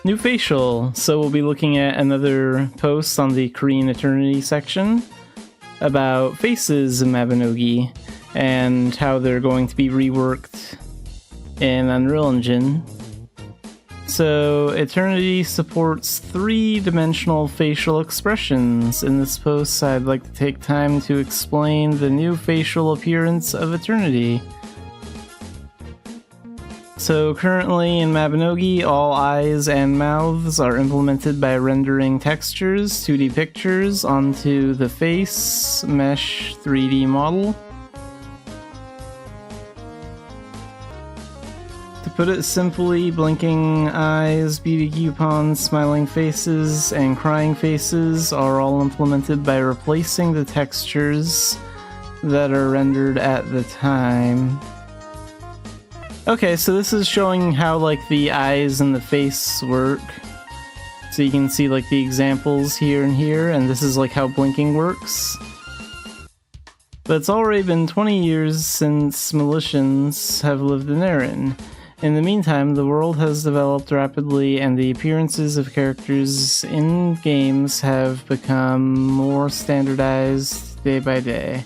New facial. So we'll be looking at another post on the Korean Eternity section about faces in Mabinogi and how they're going to be reworked in Unreal Engine. So Eternity supports 3-dimensional facial expressions. In this post, I'd like to take time to explain the new facial appearance of Eternity. So currently in Mabinogi, all eyes and mouths are implemented by rendering textures, 2D pictures, onto the face mesh 3D model. To put it simply, blinking eyes, beauty coupons, smiling faces, and crying faces are all implemented by replacing the textures that are rendered at the time. Okay, so this is showing how like the eyes and the face work. So you can see like the examples here and here, and this is like how blinking works. But it's already been 20 years since Militians have lived in Erin. In the meantime, the world has developed rapidly and the appearances of characters in games have become more standardized day by day.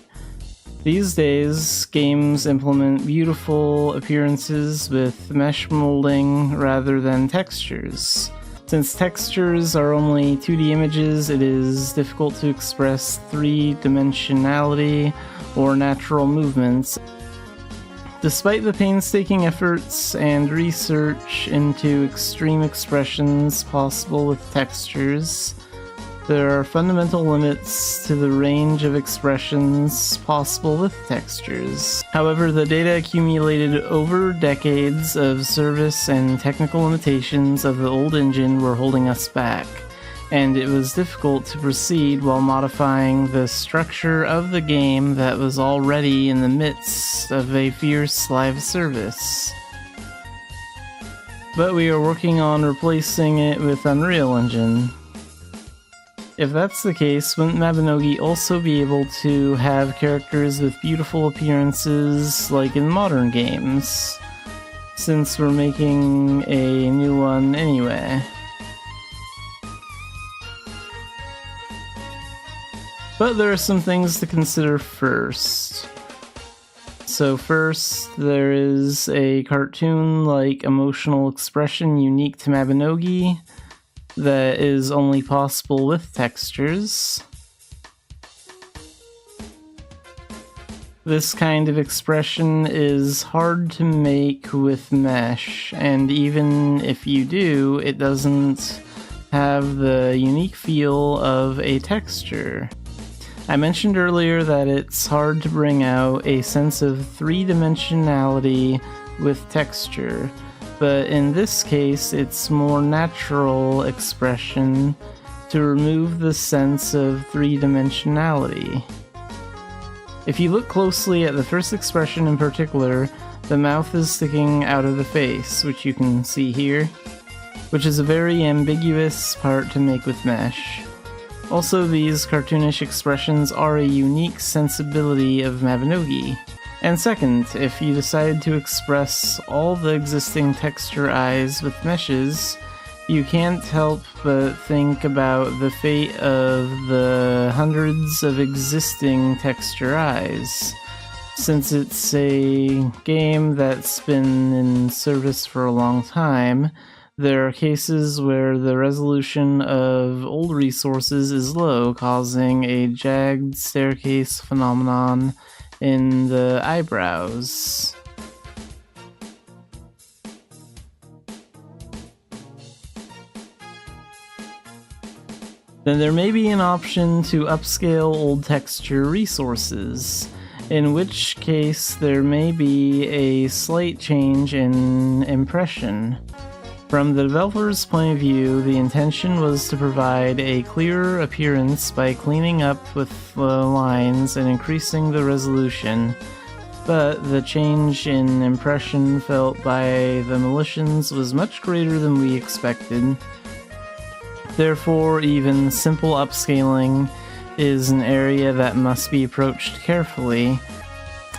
These days, games implement beautiful appearances with mesh molding rather than textures. Since textures are only 2D images, it is difficult to express 3-dimensionality or natural movements. Despite the painstaking efforts and research into extreme expressions possible with textures, there are fundamental limits to the range of expressions possible with textures. However, the data accumulated over decades of service and technical limitations of the old engine were holding us back, and it was difficult to proceed while modifying the structure of the game that was already in the midst of a fierce live service. But we are working on replacing it with Unreal Engine. If that's the case, wouldn't Mabinogi also be able to have characters with beautiful appearances like in modern games? Since we're making a new one anyway. But there are some things to consider first. So first, there is a cartoon-like emotional expression unique to Mabinogi that is only possible with textures. This kind of expression is hard to make with mesh, and even if you do, it doesn't have the unique feel of a texture. I mentioned earlier that it's hard to bring out a sense of 3-dimensionality with texture, but in this case it's more natural expression to remove the sense of 3-dimensionality. If you look closely at the first expression in particular, the mouth is sticking out of the face, which you can see here, which is a very ambiguous part to make with mesh. Also, these cartoonish expressions are a unique sensibility of Mabinogi. And second, if you decide to express all the existing texture eyes with meshes, you can't help but think about the fate of the hundreds of existing texture eyes. Since it's a game that's been in service for a long time, there are cases where the resolution of old resources is low, causing a jagged staircase phenomenon in the eyebrows. Then there may be an option to upscale old texture resources, in which case there may be a slight change in impression. From the developer's point of view, the intention was to provide a clearer appearance by cleaning up with the lines and increasing the resolution, but the change in impression felt by the Militians was much greater than we expected. Therefore, even simple upscaling is an area that must be approached carefully.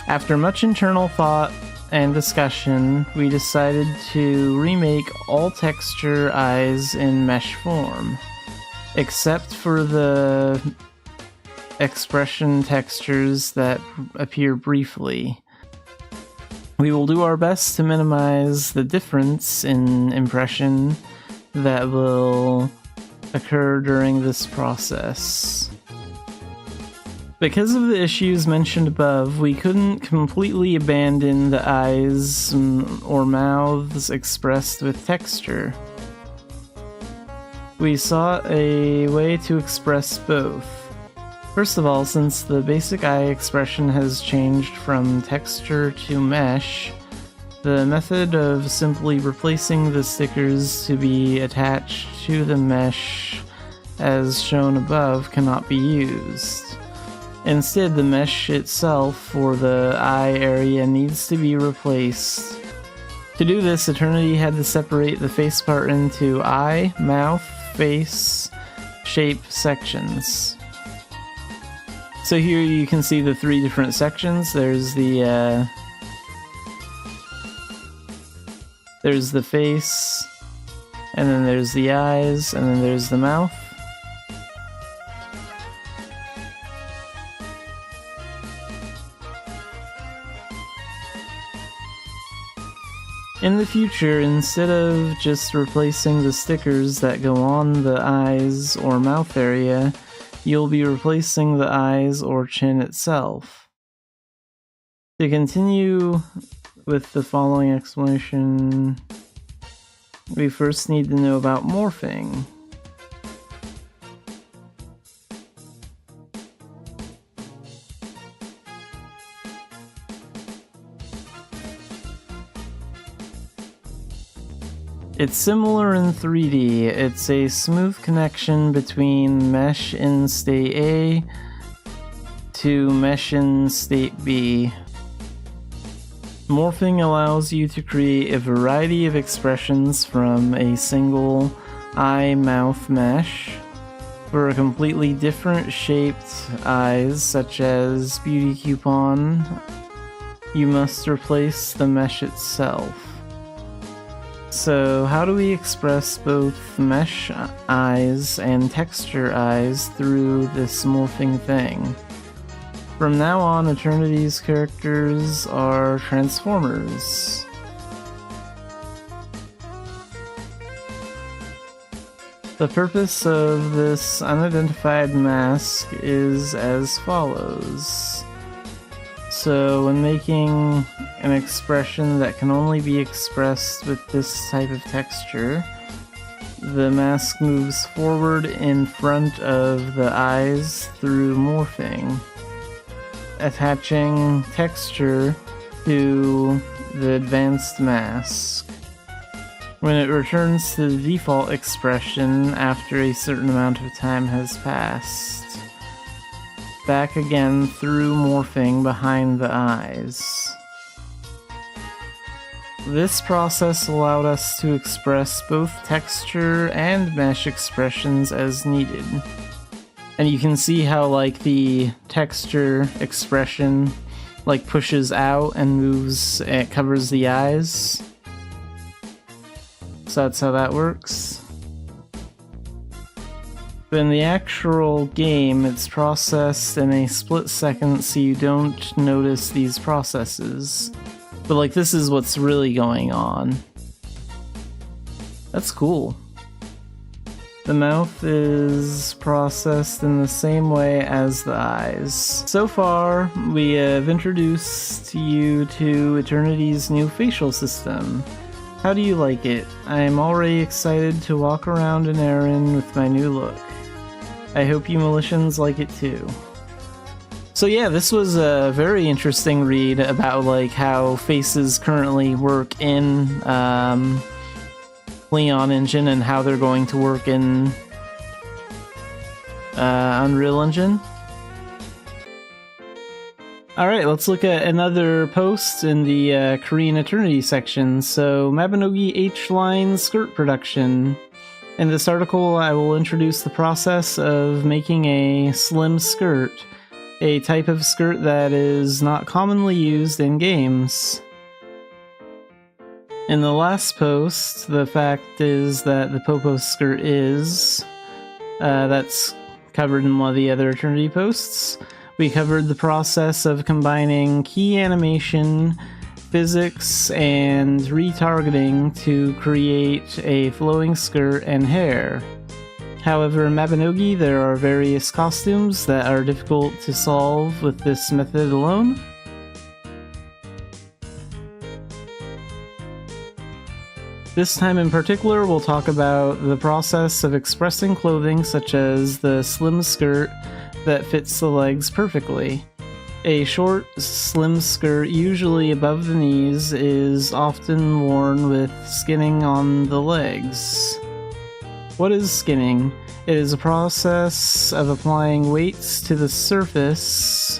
After much internal thought, and discussion, we decided to remake all texture eyes in mesh form, except for the expression textures that appear briefly. We will do our best to minimize the difference in impression that will occur during this process. Because of the issues mentioned above, we couldn't completely abandon the eyes or mouths expressed with texture. We sought a way to express both. First of all, since the basic eye expression has changed from texture to mesh, the method of simply replacing the stickers to be attached to the mesh as shown above cannot be used. Instead, the mesh itself for the eye area needs to be replaced. To do this, Eternity had to separate the face part into eye, mouth, face, shape sections. So here you can see the three different sections. There's the face, and then there's the eyes, and then there's the mouth. In the future, instead of just replacing the stickers that go on the eyes or mouth area, you'll be replacing the eyes or chin itself. To continue with the following explanation, we first need to know about morphing. It's similar in 3D. It's a smooth connection between mesh in state A to mesh in state B. Morphing allows you to create a variety of expressions from a single eye-mouth mesh. For completely different shaped eyes, such as Beauty Coupon, you must replace the mesh itself. So how do we express both mesh eyes and texture eyes through this morphing thing? From now on, Eternity's characters are Transformers. The purpose of this unidentified mask is as follows. So when making an expression that can only be expressed with this type of texture, the mask moves forward in front of the eyes through morphing, attaching texture to the advanced mask. When it returns to the default expression after a certain amount of time has passed, back again through morphing behind the eyes. This process allowed us to express both texture and mesh expressions as needed. And you can see how like the texture expression like pushes out and moves, it covers the eyes. So that's how that works. But in the actual game, it's processed in a split second, so you don't notice these processes. But like, this is what's really going on. That's cool. The mouth is processed in the same way as the eyes. So far, we have introduced you to Eternity's new facial system. How do you like it? I'm already excited to walk around in Erin with my new look. I hope you Militians like it too. So yeah, this was a very interesting read about like how faces currently work in Leon Engine and how they're going to work in Unreal Engine. Alright, let's look at another post in the Korean Eternity section. So, Mabinogi H-line skirt production. In this article, I will introduce the process of making a slim skirt, a type of skirt that is not commonly used in games. In the last post, the fact is that the Popo skirt is, that's covered in one of the other Eternity posts. We covered the process of combining key animation, physics, and retargeting to create a flowing skirt and hair. However, in Mabinogi, there are various costumes that are difficult to solve with this method alone. This time in particular, we'll talk about the process of expressing clothing such as the slim skirt that fits the legs perfectly. A short, slim skirt, usually above the knees, is often worn with skinning on the legs. What is skinning? It is a process of applying weights to the surface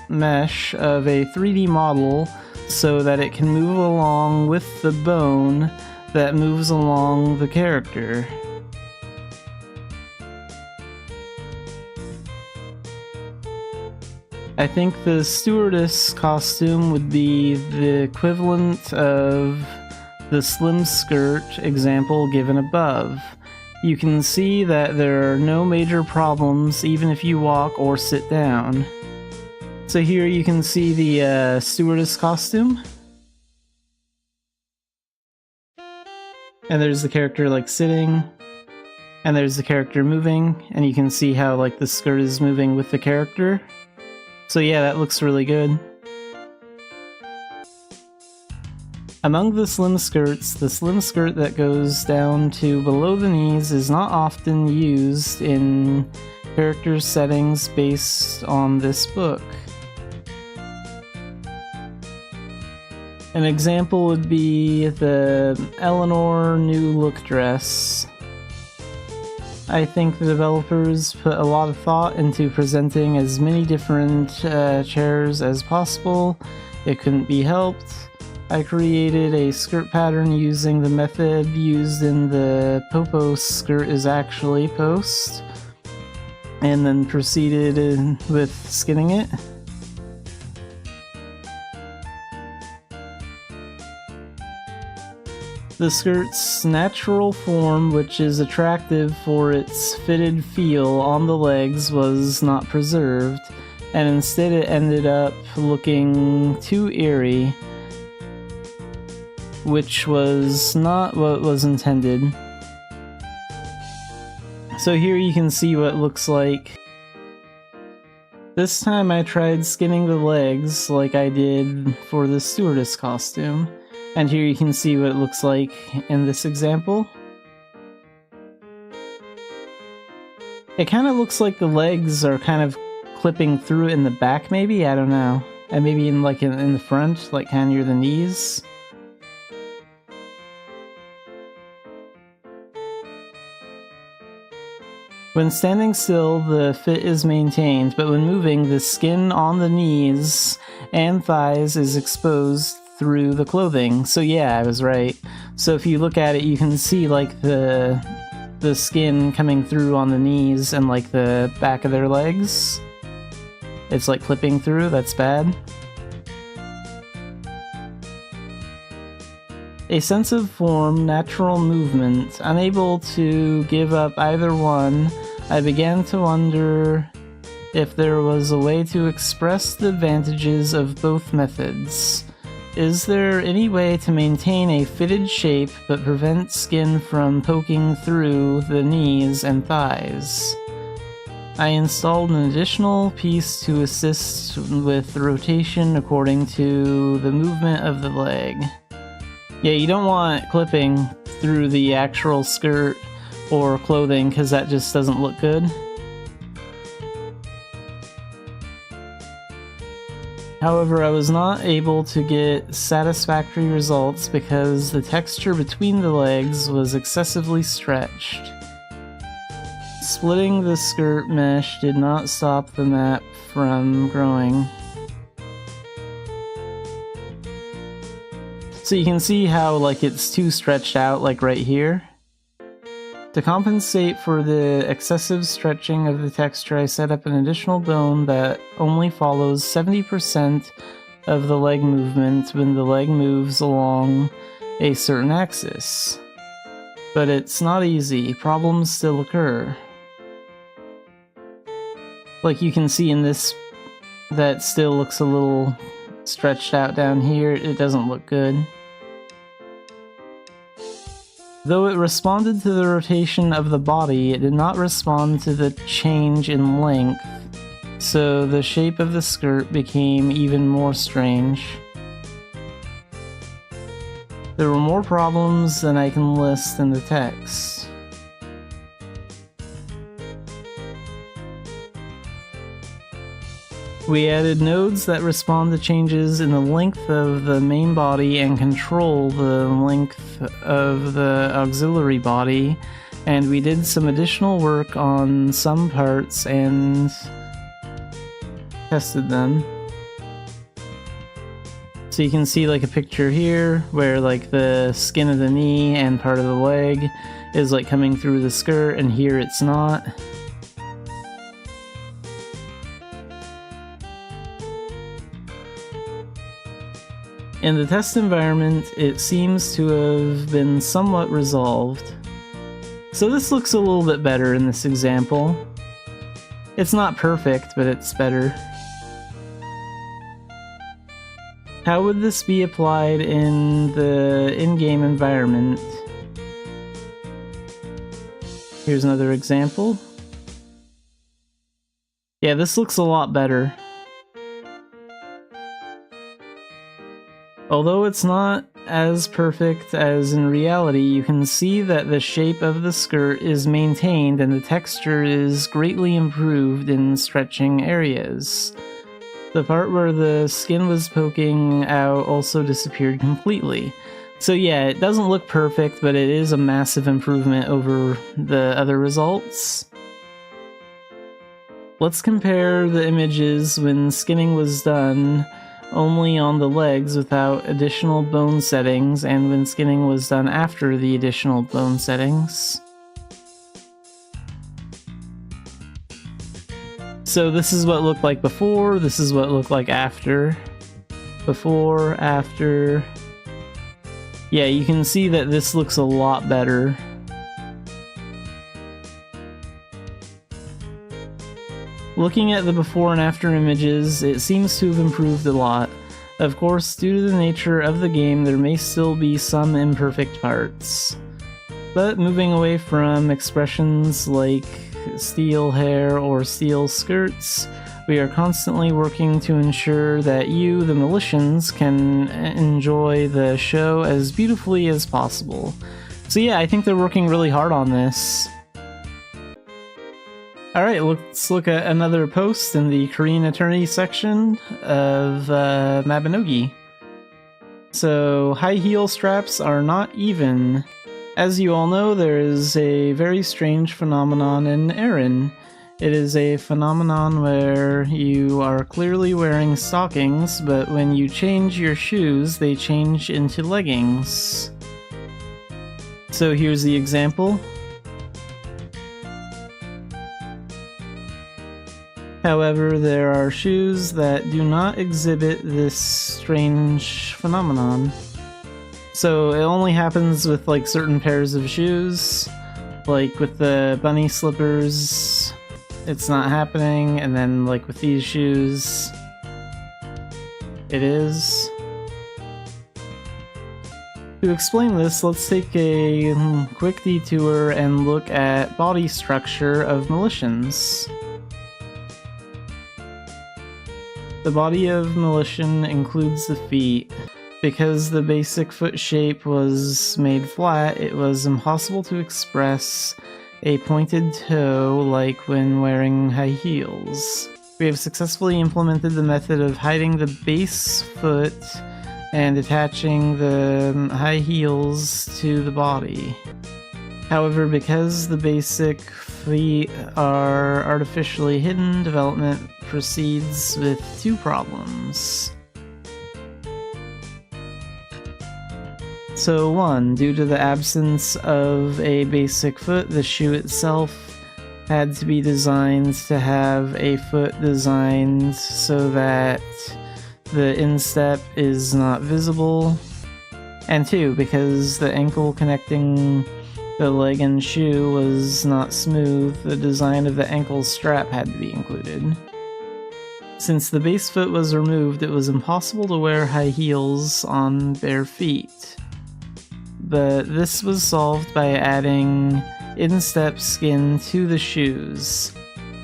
mesh of a 3D model so that it can move along with the bone that moves along the character. I think the stewardess costume would be the equivalent of the slim skirt example given above. You can see that there are no major problems even if you walk or sit down. So here you can see the stewardess costume. And there's the character like sitting, and there's the character moving, and you can see how like the skirt is moving with the character. So yeah, that looks really good. Among the slim skirts, the slim skirt that goes down to below the knees is not often used in character settings based on this book. An example would be the Eleanor New Look dress. I think the developers put a lot of thought into presenting as many different chairs as possible. It couldn't be helped. I created a skirt pattern using the method used in the Popo skirt is actually post, and then proceeded with skinning it. The skirt's natural form, which is attractive for its fitted feel on the legs, was not preserved, and instead it ended up looking too eerie, which was not what was intended. So here you can see what it looks like. This time I tried skinning the legs like I did for the stewardess costume. And here you can see what it looks like in this example. It kind of looks like the legs are kind of clipping through in the back, maybe? I don't know. And maybe in like in the front, like kind of near the knees. When standing still, the fit is maintained, but when moving, the skin on the knees and thighs is exposed through the clothing. So yeah, I was right. So if you look at it, you can see like the skin coming through on the knees and like the back of their legs. It's like clipping through. That's bad. A sense of form, natural movement. Unable to give up either one, I began to wonder if there was a way to express the advantages of both methods. Is there any way to maintain a fitted shape but prevent skin from poking through the knees and thighs? I installed an additional piece to assist with rotation according to the movement of the leg. Yeah, you don't want clipping through the actual skirt or clothing because that just doesn't look good. However, I was not able to get satisfactory results because the texture between the legs was excessively stretched. Splitting the skirt mesh did not stop the map from growing. So you can see how like it's too stretched out, like right here. To compensate for the excessive stretching of the texture, I set up an additional bone that only follows 70% of the leg movement when the leg moves along a certain axis. But it's not easy. Problems still occur. Like you can see in this, that still looks a little stretched out down here. It doesn't look good. Though it responded to the rotation of the body, it did not respond to the change in length, so the shape of the skirt became even more strange. There were more problems than I can list in the text. We added nodes that respond to changes in the length of the main body and control the length of the auxiliary body, and we did some additional work on some parts and tested them. So you can see like a picture here where like the skin of the knee and part of the leg is like coming through the skirt, and here it's not. In the test environment, it seems to have been somewhat resolved. So this looks a little bit better in this example. It's not perfect, but it's better. How would this be applied in the in-game environment? Here's another example. Yeah, this looks a lot better. Although it's not as perfect as in reality, you can see that the shape of the skirt is maintained and the texture is greatly improved in stretching areas. The part where the skin was poking out also disappeared completely. So yeah, it doesn't look perfect, but it is a massive improvement over the other results. Let's compare the images when skinning was done only on the legs without additional bone settings, and when skinning was done after the additional bone settings. So this is what it looked like before, this is what it looked like after. Before, after. Yeah, you can see that this looks a lot better. Looking at the before and after images, it seems to have improved a lot. Of course, due to the nature of the game, there may still be some imperfect parts. But moving away from expressions like steel hair or steel skirts, we are constantly working to ensure that you, the Militians, can enjoy the show as beautifully as possible. So yeah, I think they're working really hard on this. Alright, let's look at another post in the Korean Eternity section of Mabinogi. So, high heel straps are not even. As you all know, there is a very strange phenomenon in Eren. It is a phenomenon where you are clearly wearing stockings, but when you change your shoes, they change into leggings. So here's the example. However, there are shoes that do not exhibit this strange phenomenon. So it only happens with like certain pairs of shoes, like with the bunny slippers, it's not happening, and then like with these shoes, it is. To explain this, let's take a quick detour and look at body structure of Militians. The body of Militian includes the feet. Because the basic foot shape was made flat, it was impossible to express a pointed toe like when wearing high heels. We have successfully implemented the method of hiding the base foot and attaching the high heels to the body. However, because the basic feet are artificially hidden, development proceeds with two problems. So 1, due to the absence of a basic foot, the shoe itself had to be designed to have a foot designed so that the instep is not visible, and 2, because the ankle connecting the leg and shoe was not smooth, the design of the ankle strap had to be included. Since the base foot was removed, it was impossible to wear high heels on bare feet. But this was solved by adding instep skin to the shoes.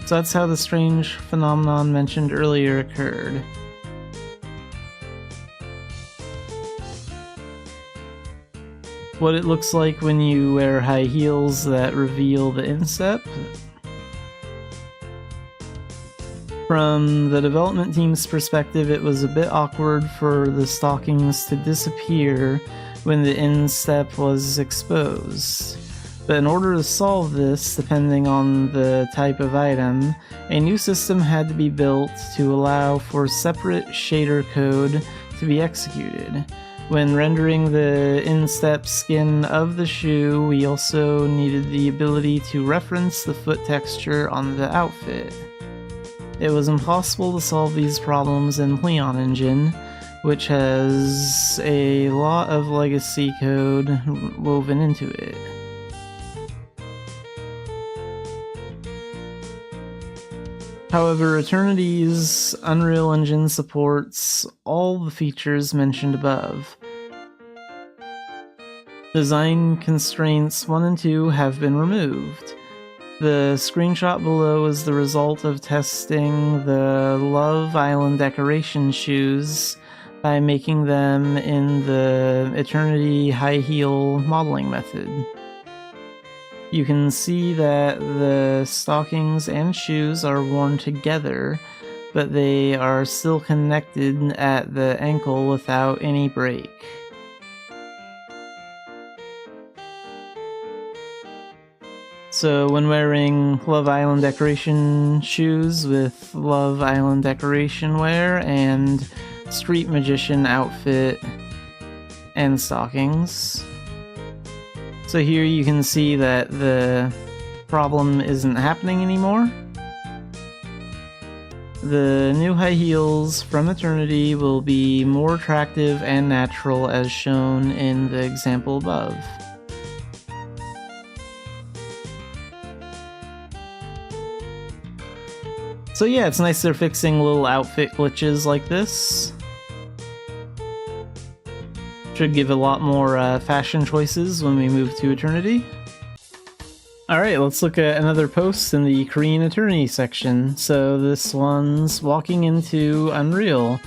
So that's how the strange phenomenon mentioned earlier occurred. What it looks like when you wear high heels that reveal the instep. From the development team's perspective, it was a bit awkward for the stockings to disappear when the instep was exposed. But in order to solve this, depending on the type of item, a new system had to be built to allow for separate shader code to be executed. When rendering the instep skin of the shoe, we also needed the ability to reference the foot texture on the outfit. It was impossible to solve these problems in Pleon Engine, which has a lot of legacy code woven into it. However, Eternity's Unreal Engine supports all the features mentioned above. Design constraints 1 and 2 have been removed. The screenshot below is the result of testing the Love Island decoration shoes by making them in the Eternity high heel modeling method. You can see that the stockings and shoes are worn together, but they are still connected at the ankle without any break. So when wearing Love Island decoration shoes with Love Island decoration wear and Street Magician outfit and stockings. So here you can see that the problem isn't happening anymore. The new high heels from Eternity will be more attractive and natural as shown in the example above. So yeah, it's nice they're fixing little outfit glitches like this. Should give a lot more fashion choices when we move to Eternity. Alright, let's look at another post in the Korean Eternity section. So this one's walking into Unreal,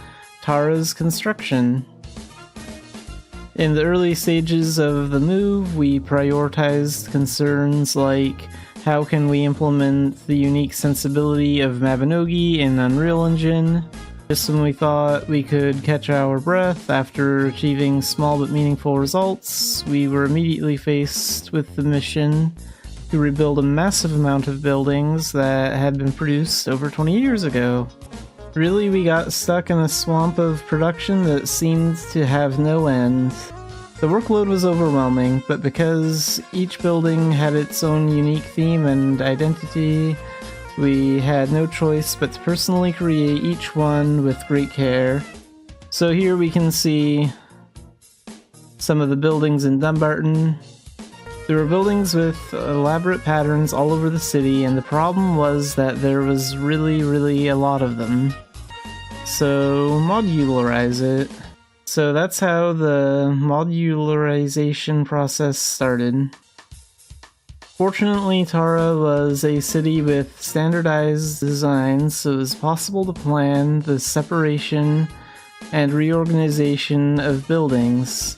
Tara's construction. In the early stages of the move, we prioritized concerns like how can we implement the unique sensibility of Mabinogi in Unreal Engine. Just when we thought we could catch our breath after achieving small but meaningful results, we were immediately faced with the mission to rebuild a massive amount of buildings that had been produced over 20 years ago. Really, we got stuck in a swamp of production that seemed to have no end. The workload was overwhelming, but because each building had its own unique theme and identity, we had no choice but to personally create each one with great care. So here we can see some of the buildings in Dumbarton. There were buildings with elaborate patterns all over the city, and the problem was that there was really a lot of them. So modularize it. So that's how the modularization process started. Fortunately, Tara was a city with standardized designs, so it was possible to plan the separation and reorganization of buildings.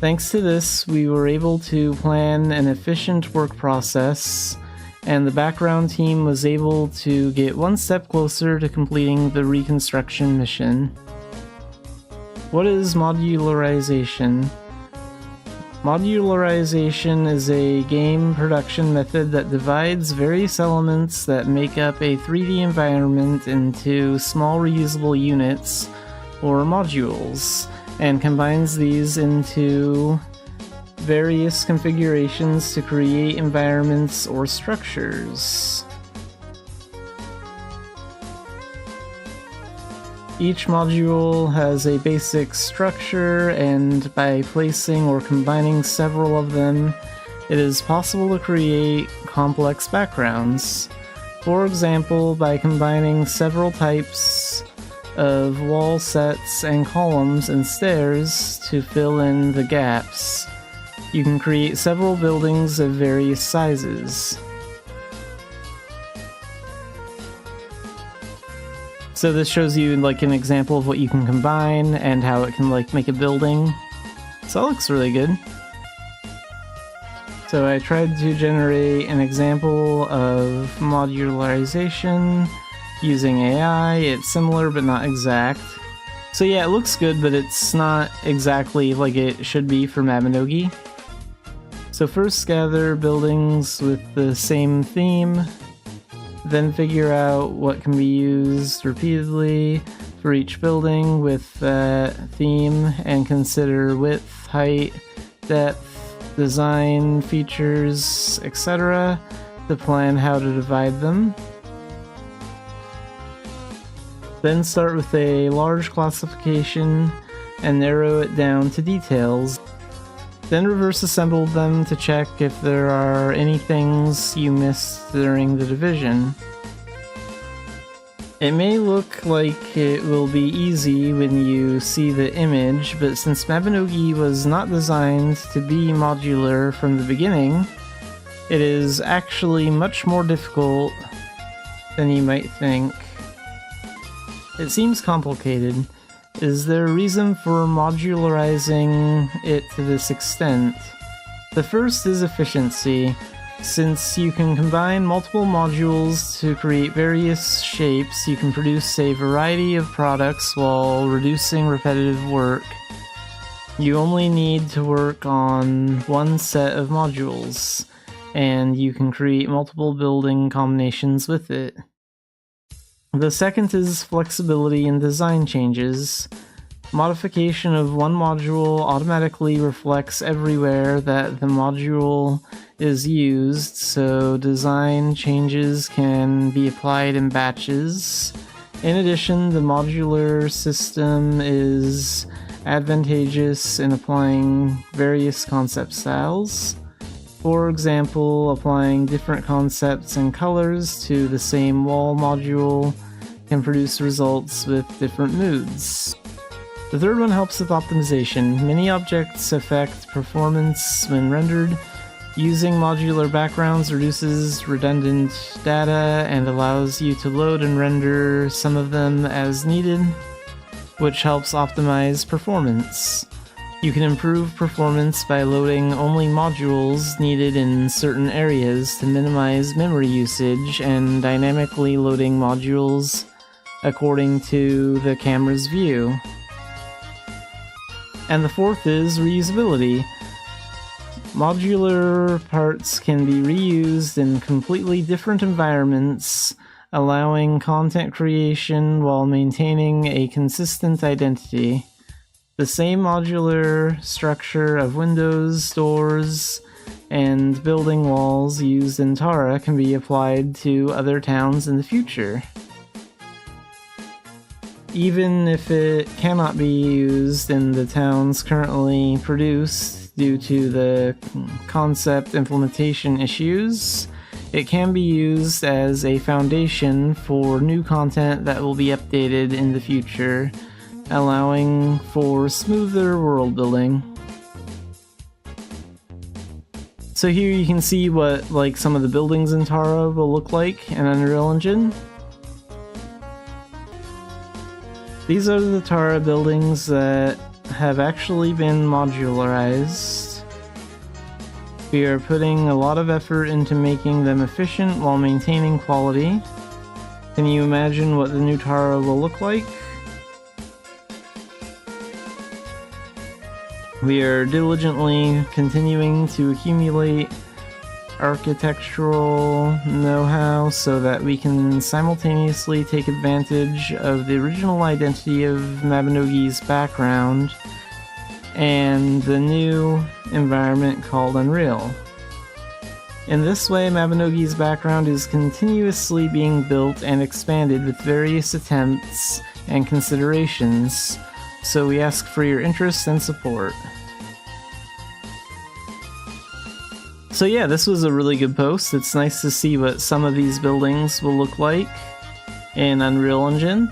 Thanks to this, we were able to plan an efficient work process, and the background team was able to get one step closer to completing the reconstruction mission. What is modularization? Modularization is a game production method that divides various elements that make up a 3D environment into small reusable units, or modules, and combines these into various configurations to create environments or structures. Each module has a basic structure, and by placing or combining several of them, it is possible to create complex backgrounds. For example, by combining several types of wall sets and columns and stairs to fill in the gaps, you can create several buildings of various sizes. So this shows you like an example of what you can combine and how it can like make a building. So that looks really good. So I tried to generate an example of modularization using AI. It's similar but not exact. So yeah, it looks good, but it's not exactly like it should be for Mabinogi. So first gather buildings with the same theme, then figure out what can be used repeatedly for each building with that theme, and consider width, height, depth, design, features, etc. to plan how to divide them. Then start with a large classification and narrow it down to details. Then reverse assemble them to check if there are any things you missed during the division. It may look like it will be easy when you see the image, but since Mabinogi was not designed to be modular from the beginning, it is actually much more difficult than you might think. It seems complicated. Is there a reason for modularizing it to this extent? The first is efficiency. Since you can combine multiple modules to create various shapes, you can produce a variety of products while reducing repetitive work. You only need to work on one set of modules, and you can create multiple building combinations with it. The second is flexibility in design changes. Modification of one module automatically reflects everywhere that the module is used, so design changes can be applied in batches. In addition, the modular system is advantageous in applying various concept styles. For example, applying different concepts and colors to the same wall module can produce results with different moods. The third one helps with optimization. Many objects affect performance when rendered. Using modular backgrounds reduces redundant data and allows you to load and render some of them as needed, which helps optimize performance. You can improve performance by loading only modules needed in certain areas to minimize memory usage, and dynamically loading modules according to the camera's view. And the fourth is reusability. Modular parts can be reused in completely different environments, allowing content creation while maintaining a consistent identity. The same modular structure of windows, doors, and building walls used in Tara can be applied to other towns in the future. Even if it cannot be used in the towns currently produced due to the concept implementation issues, it can be used as a foundation for new content that will be updated in the future, allowing for smoother world building. So here you can see what like some of the buildings in Tara will look like in Unreal Engine. These are the Tara buildings that have actually been modularized. We are putting a lot of effort into making them efficient while maintaining quality. Can you imagine what the new Tara will look like? We are diligently continuing to accumulate architectural know-how so that we can simultaneously take advantage of the original identity of Mabinogi's background and the new environment called Unreal. In this way, Mabinogi's background is continuously being built and expanded with various attempts and considerations. So we ask for your interest and support. So yeah, this was a really good post. It's nice to see what some of these buildings will look like in Unreal Engine.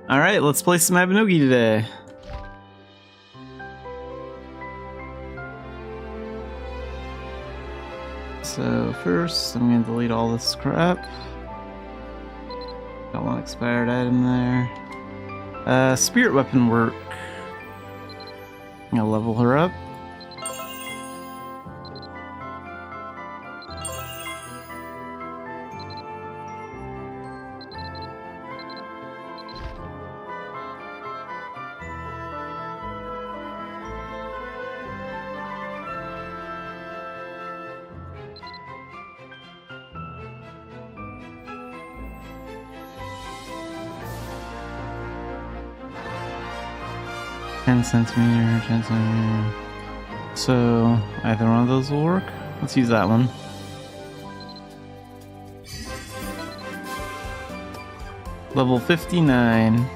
Alright, let's play some Mabinogi today. So first, I'm going to delete all this crap. Got one expired item there. Spirit weapon work. I'm going to level her up. Centimeter, 10 centimeter. So either one of those will work. Let's use that one. Level 59.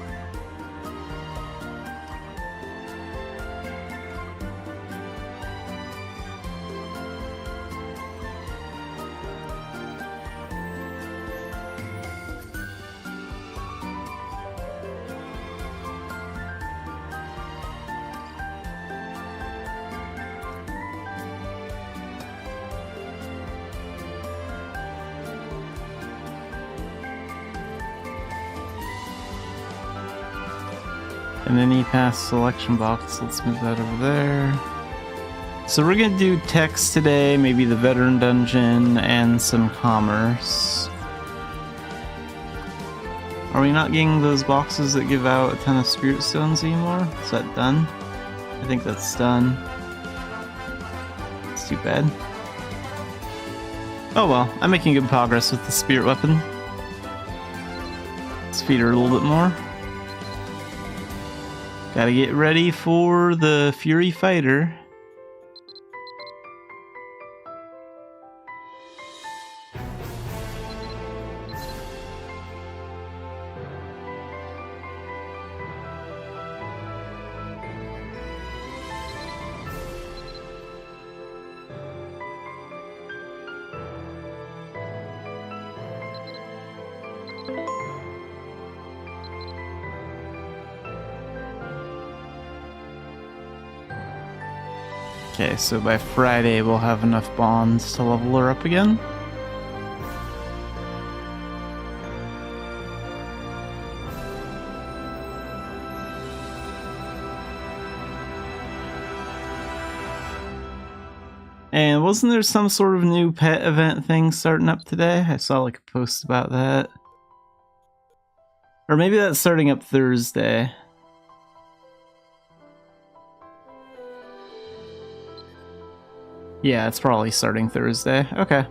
And then E-Pass selection box, let's move that over there. So we're gonna do text today, maybe the veteran dungeon, and some commerce. Are we not getting those boxes that give out a ton of spirit stones anymore? Is that done? I think that's done. It's too bad. Oh well, I'm making good progress with the spirit weapon. Let's feed her a little bit more. Gotta get ready for the Fury Fighter. Okay, so by Friday we'll have enough bonds to level her up again. And wasn't there some sort of new pet event thing starting up today? I saw like a post about that. Or maybe that's starting up Thursday. Yeah, it's probably starting Thursday. Okay,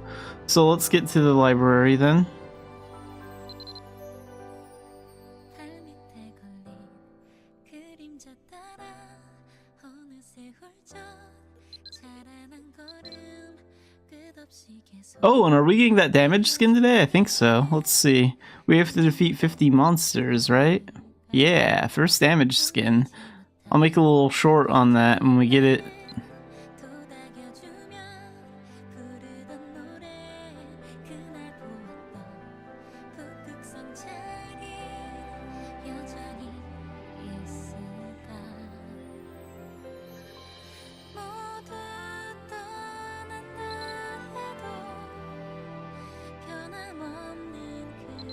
so let's get to the library then. Oh, and are we getting that damage skin today? I think so. Let's see. We have to defeat 50 monsters, right? Yeah, first damage skin. I'll make a little short on that when we get it.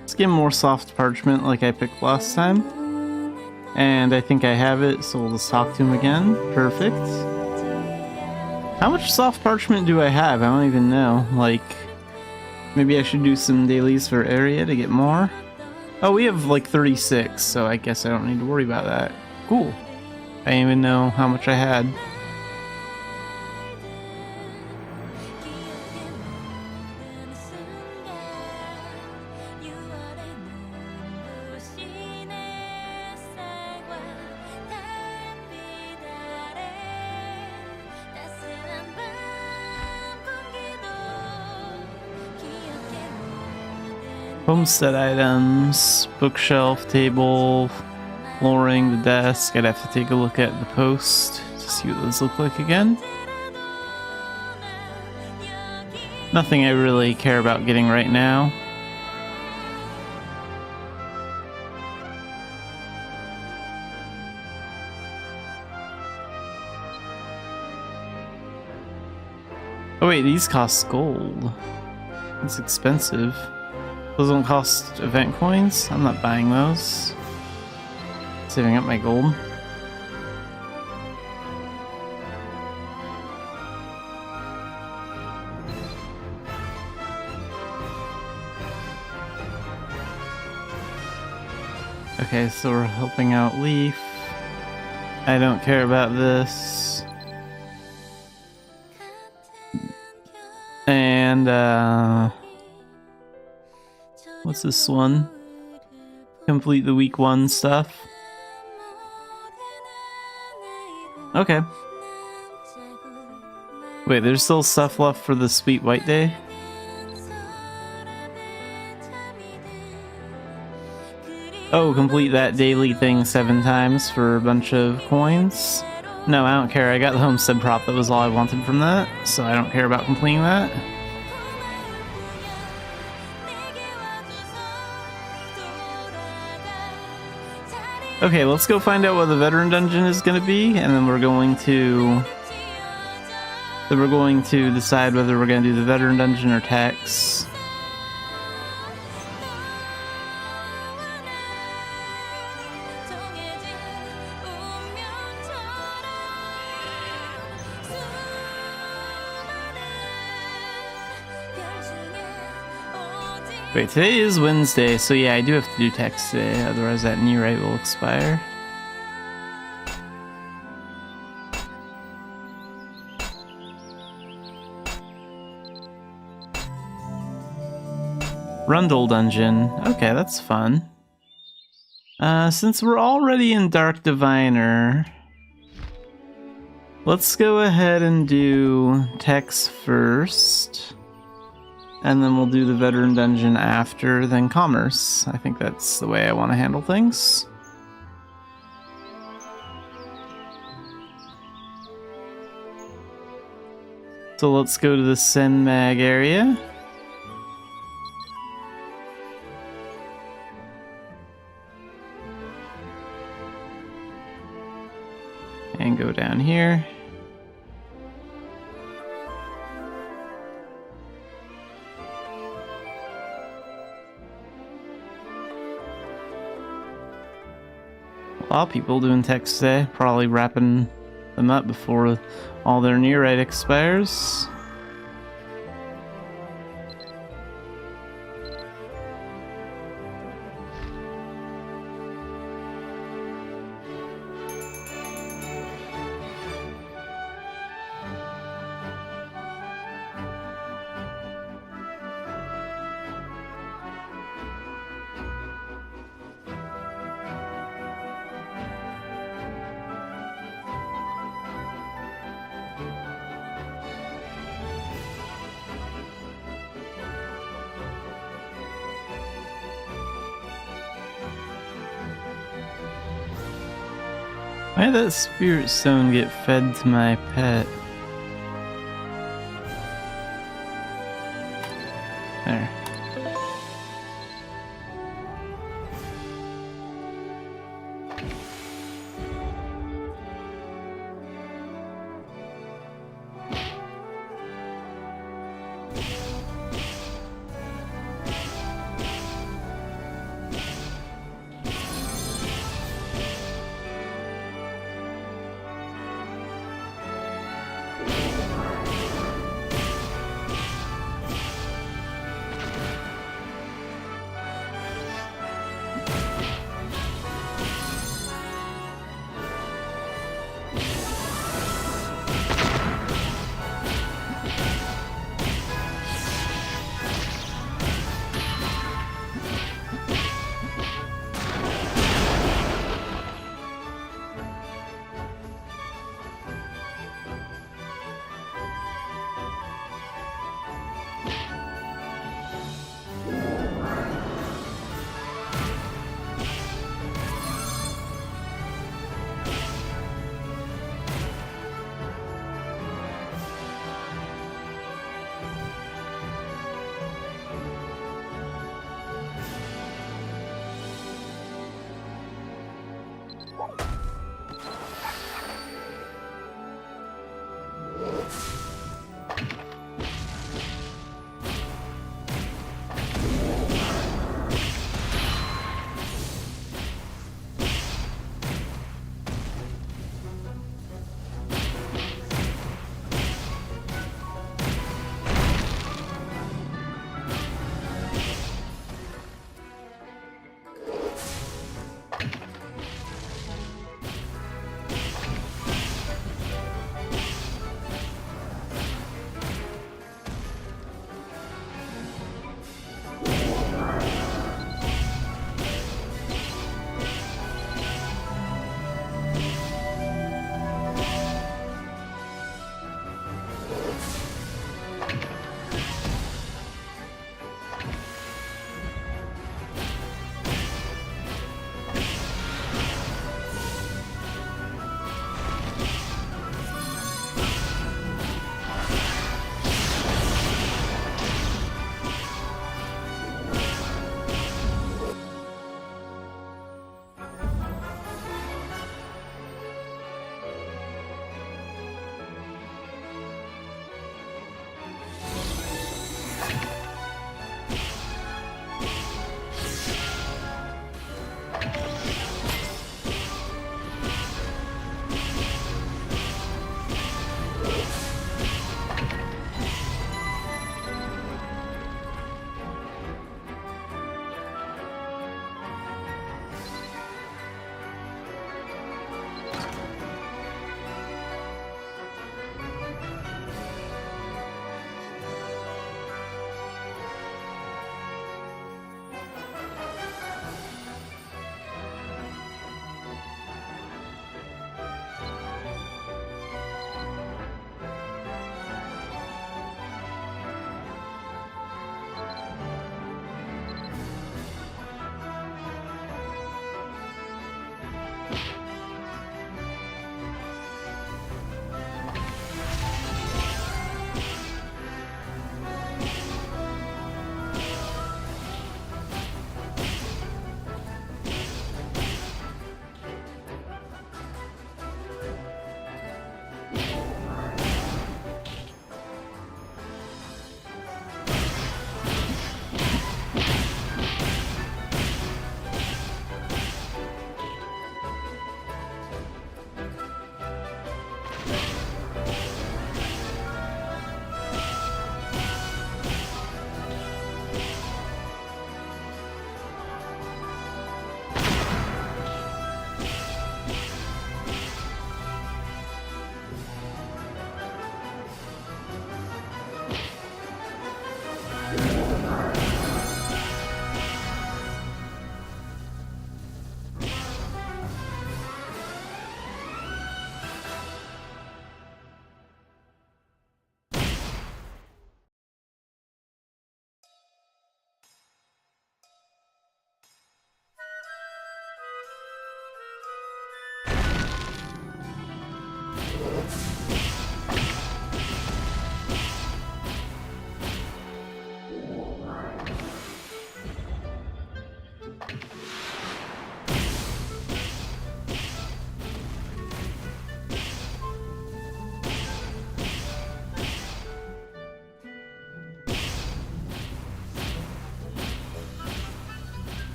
Let's get more soft parchment like I picked last time. And I think I have it, so we'll just talk to him again. Perfect. How much soft parchment do I have? I don't even know. Like, maybe I should do some dailies for area to get more. Oh, we have like 36, so I guess I don't need to worry about that. Cool. I didn't even know how much I had. Homestead items, bookshelf, table, flooring, the desk. I'd have to take a look at the post to see what those look like again. Nothing I really care about getting right now. Oh wait, these cost gold. That's expensive. Those don't cost event coins? I'm not buying those. Saving up my gold. Okay, so we're helping out Leaf. I don't care about this. And, what's this one? Complete the week 1 stuff. Okay. Wait, there's still stuff left for the Sweet White Day? Oh, complete that daily thing 7 times for a bunch of coins? No, I don't care. I got the homestead prop. That was all I wanted from that, so I don't care about completing that. Okay, let's go find out what the veteran dungeon is going to be, and then we're going to decide whether we're going to do the veteran dungeon or tax. Wait, today is Wednesday, so yeah, I do have to do text today, otherwise that new right will expire. Rundle Dungeon. Okay, that's fun. Since we're already in Dark Diviner, let's go ahead and do text first. And then we'll do the veteran dungeon after, then commerce. I think that's the way I want to handle things. So let's go to the Senmag area. And go down here. A lot of people doing text today, probably wrapping them up before all their near-right expires. Why did that spirit stone get fed to my pet? There.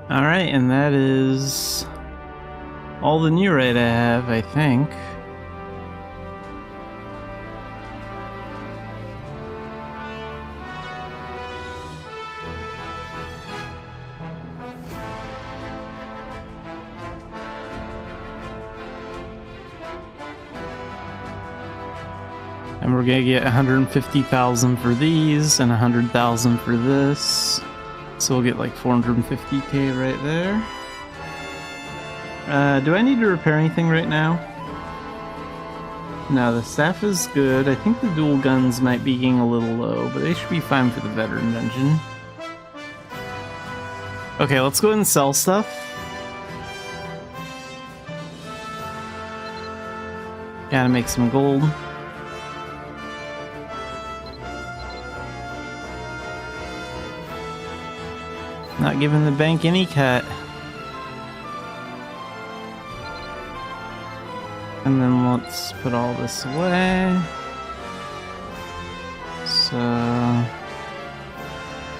Alright, and that is all the neurite I have, I think. And we're gonna get 150,000 for these and 100,000 for this. So we'll get like 450k right there. Do I need to repair anything right now? No, the staff is good. I think the dual guns might be getting a little low, but they should be fine for the veteran dungeon. Okay, let's go ahead and sell stuff. Gotta make some gold. Not giving the bank any cut. And then let's put all this away. So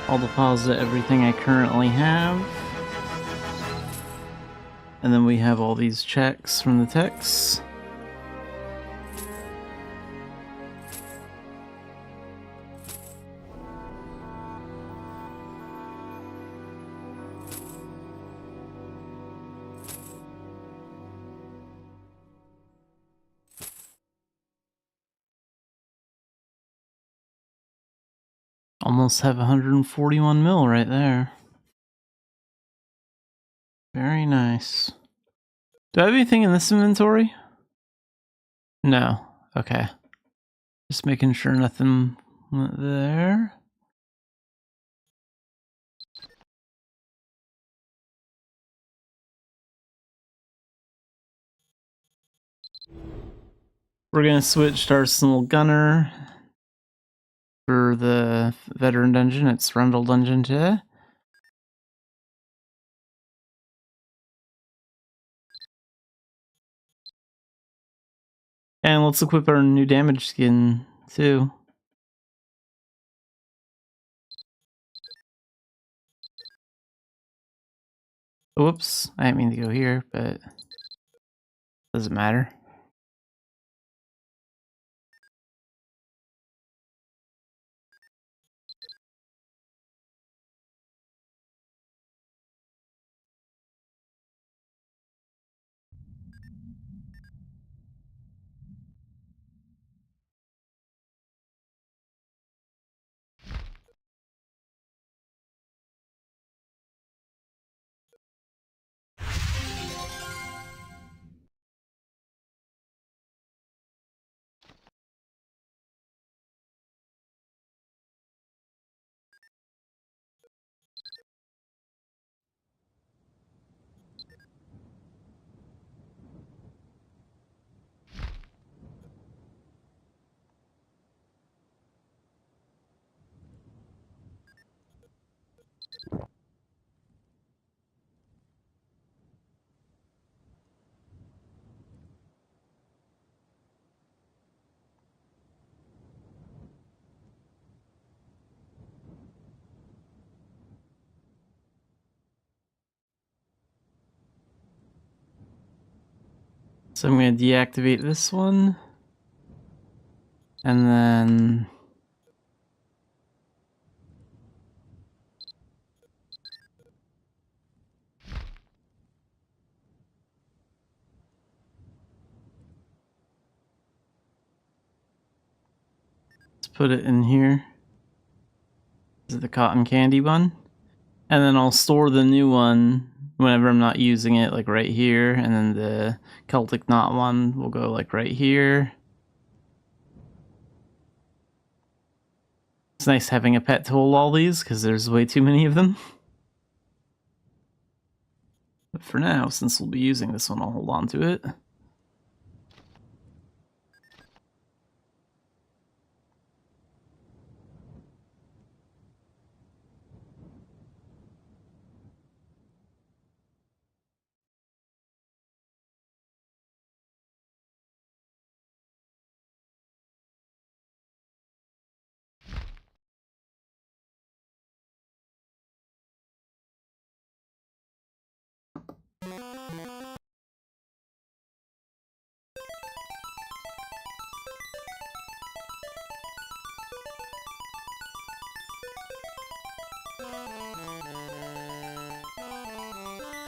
I'll deposit everything I currently have. And then we have all these checks from the techs. Almost have 141 mil right there. Very nice. Do I have anything in this inventory? No. Okay. Just making sure nothing went there. We're gonna switch to Arsenal Gunner for the veteran dungeon. It's Rundle Dungeon today. And let's equip our new damage skin too. Whoops, I didn't mean to go here, but doesn't matter. So I'm going to deactivate this one. And then let's put it in here. This is the cotton candy one. And then I'll store the new one whenever I'm not using it, like right here. And then the Celtic Knot one will go like right here. It's nice having a pet to hold all these because there's way too many of them. But for now, since we'll be using this one, I'll hold on to it.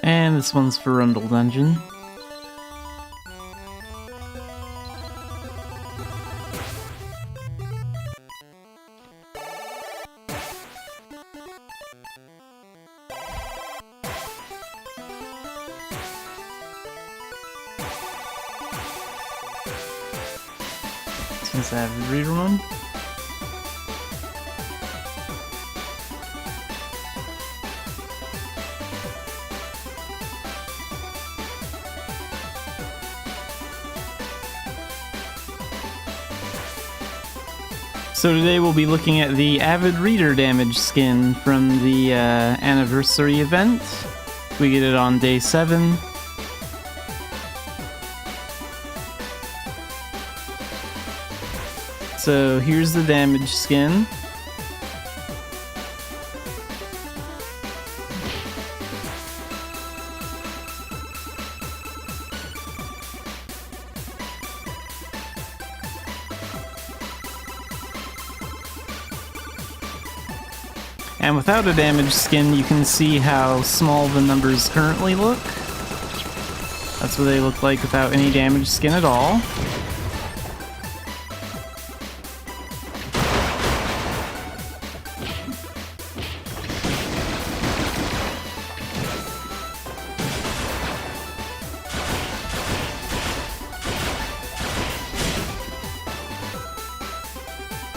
And this one's for Rundle Dungeon. Since I have the reader one. So today we'll be looking at the Avid Reader damage skin from the anniversary event. We get it on day 7. So here's the damage skin. And without a damage skin, you can see how small the numbers currently look. That's what they look like without any damage skin at all.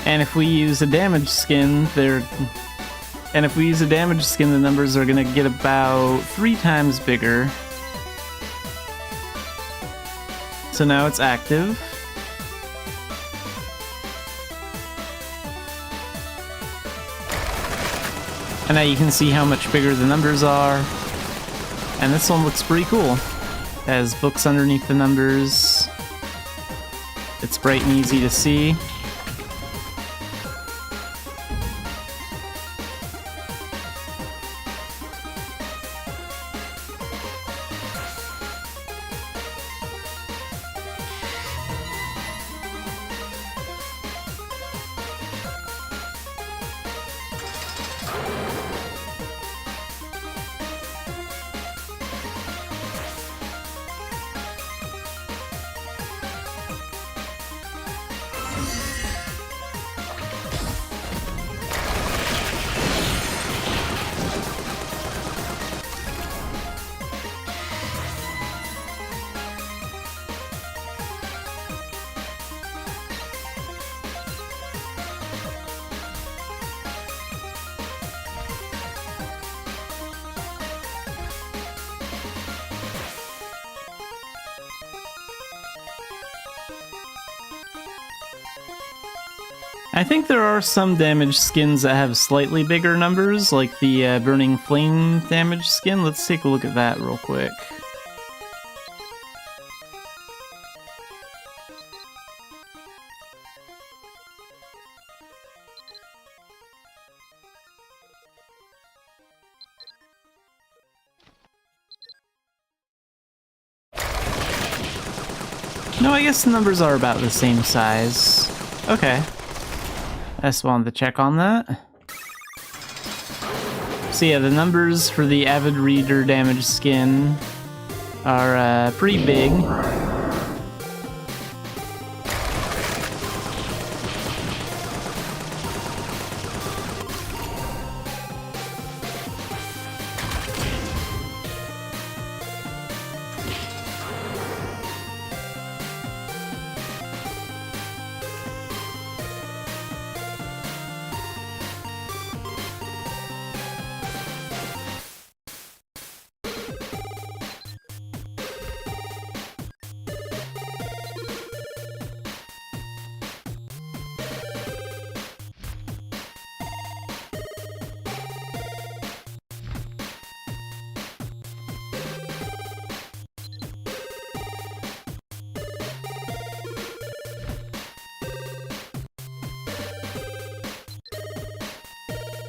And if we use a damage skin, the numbers are gonna get about 3 times bigger. So now it's active. And now you can see how much bigger the numbers are. And this one looks pretty cool. It has books underneath the numbers. It's bright and easy to see. I think there are some damage skins that have slightly bigger numbers, like the Burning Flame damage skin. Let's take a look at that real quick. No, I guess the numbers are about the same size. Okay. I just wanted to check on that. So yeah, the numbers for the Avid Reader damage skin are pretty big.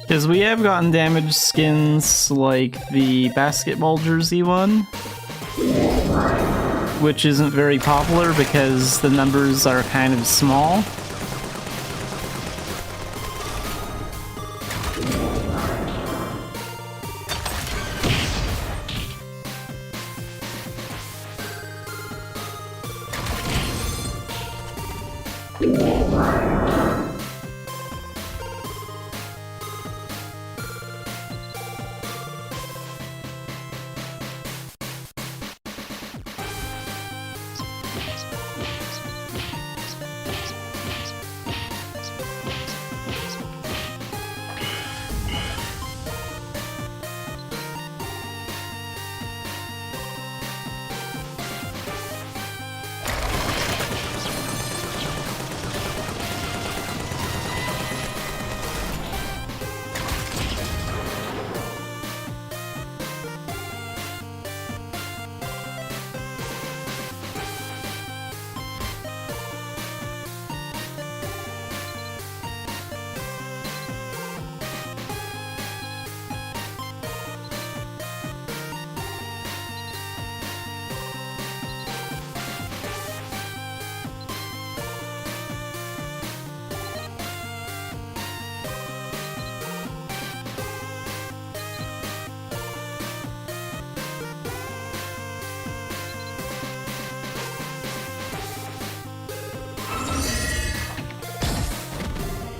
Because we have gotten damage skins like the basketball jersey one, which isn't very popular because the numbers are kind of small.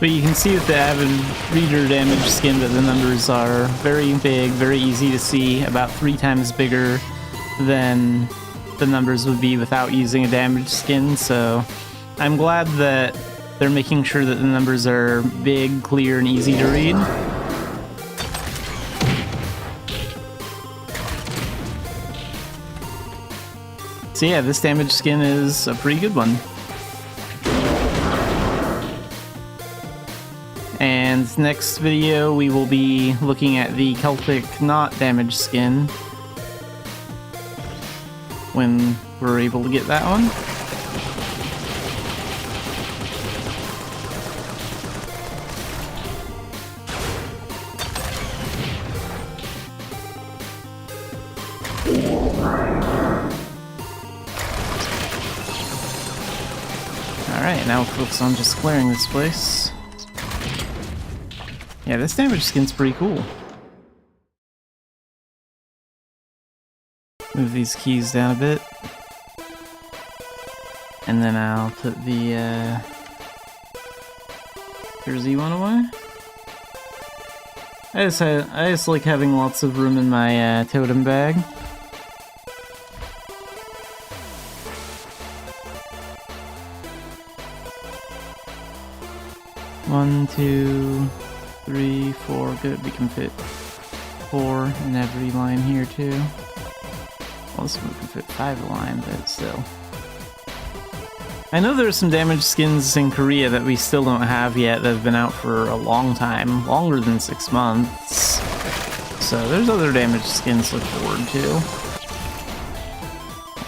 But you can see with the Avid Reader damage skin that the numbers are very big, very easy to see, about 3 times bigger than the numbers would be without using a damage skin, so I'm glad that they're making sure that the numbers are big, clear, and easy to read. So yeah, this damage skin is a pretty good one. And next video we will be looking at the Celtic Knot damage skin when we're able to get that one. Alright, now we'll focus on just clearing this place. Yeah, this damage skin's pretty cool. Move these keys down a bit. And then I'll put the Jersey one away. I just like having lots of room in my totem bag. One, 2, 3, 4, good, we can fit 4 in every line here too. Well, this one can fit 5 a line, but still. I know there's some damage skins in Korea that we still don't have yet that have been out for a long time, longer than 6 months. So there's other damage skins to look forward to.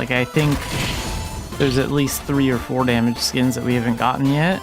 Like, I think there's at least 3 or 4 damage skins that we haven't gotten yet.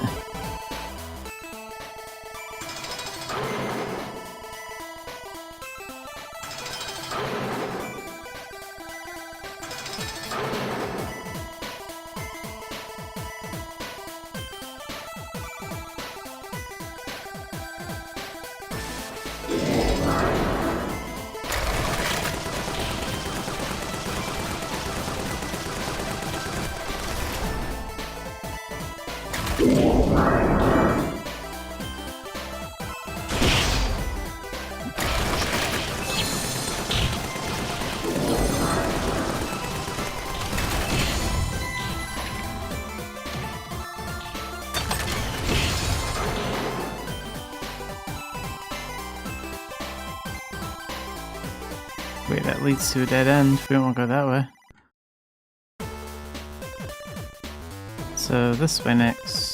Wait, that leads to a dead end. We don't want to go that way. So this way next.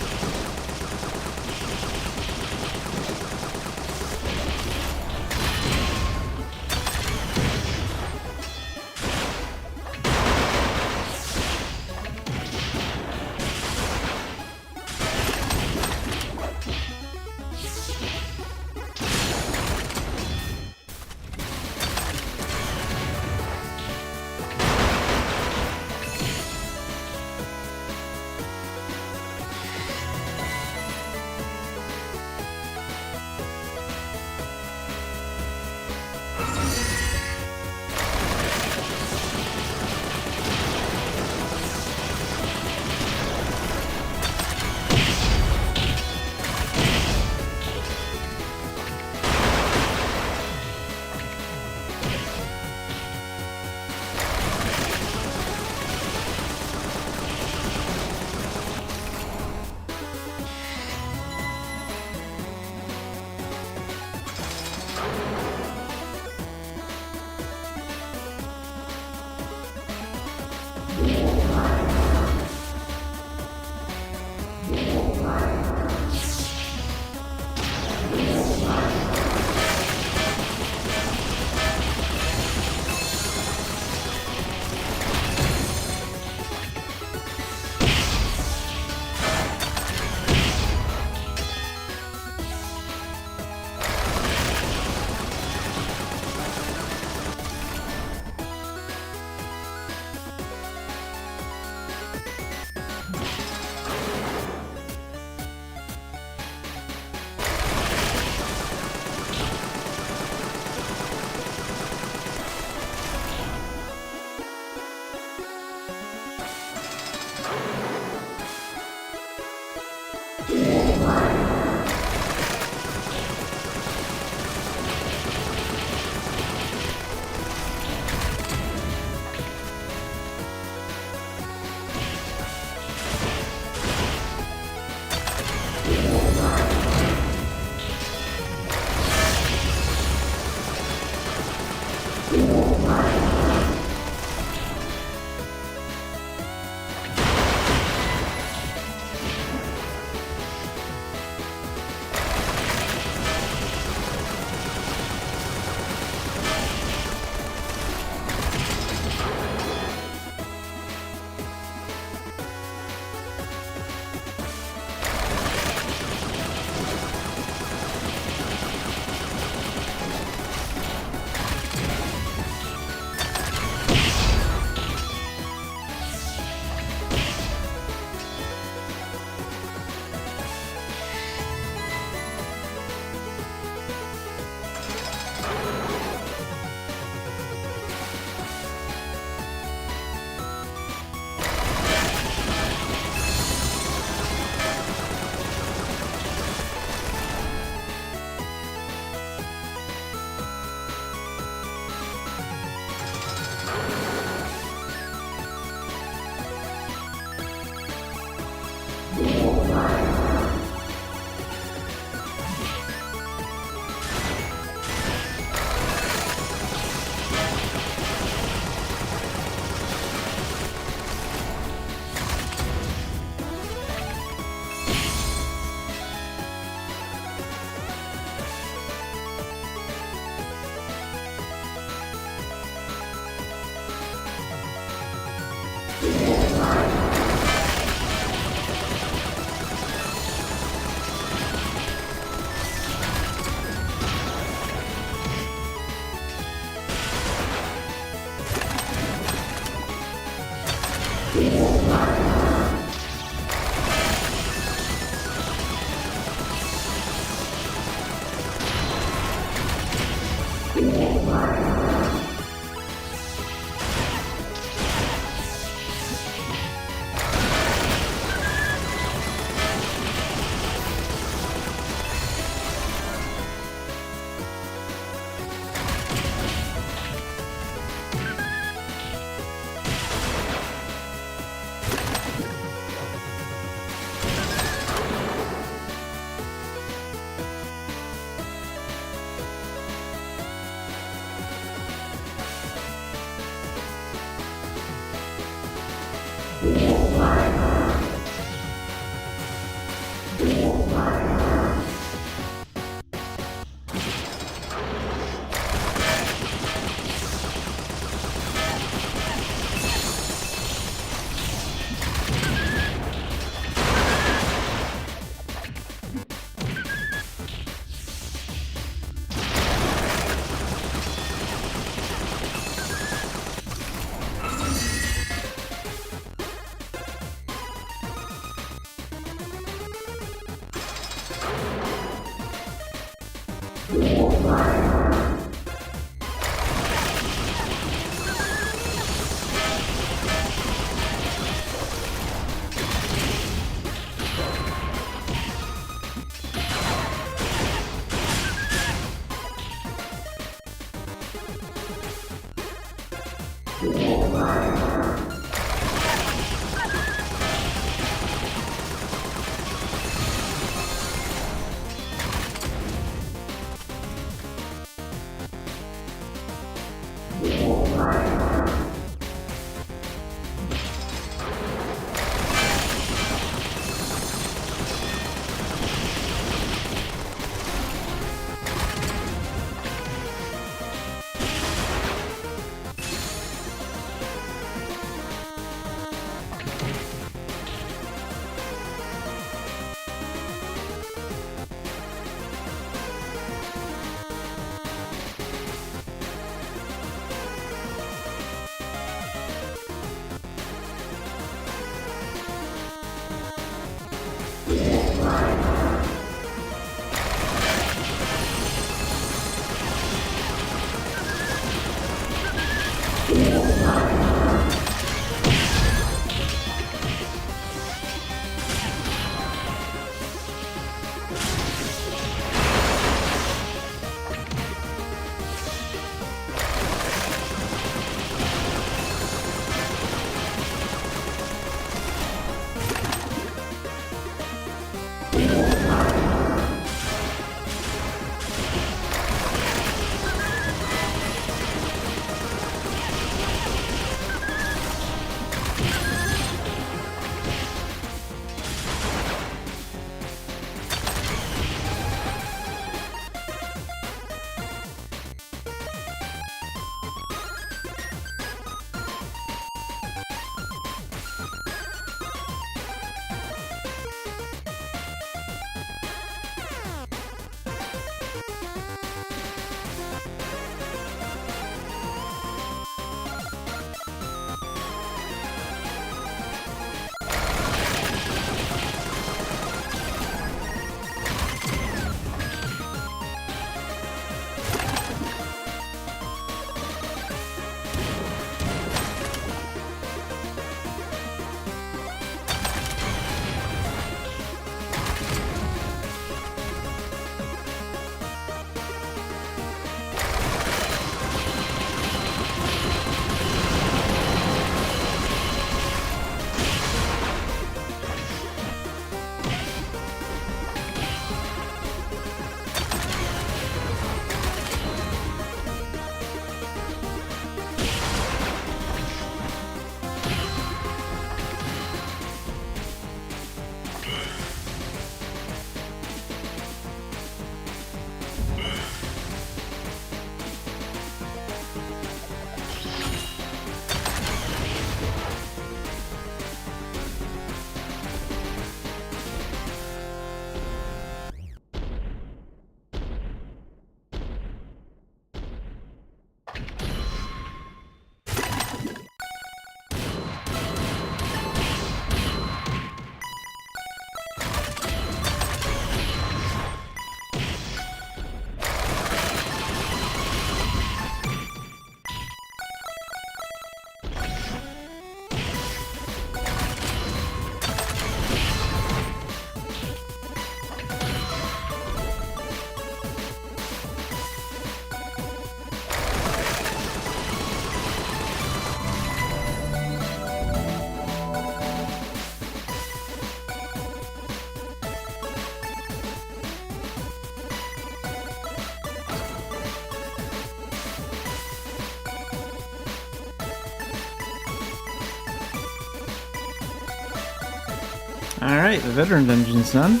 Alright, the veteran dungeon's done.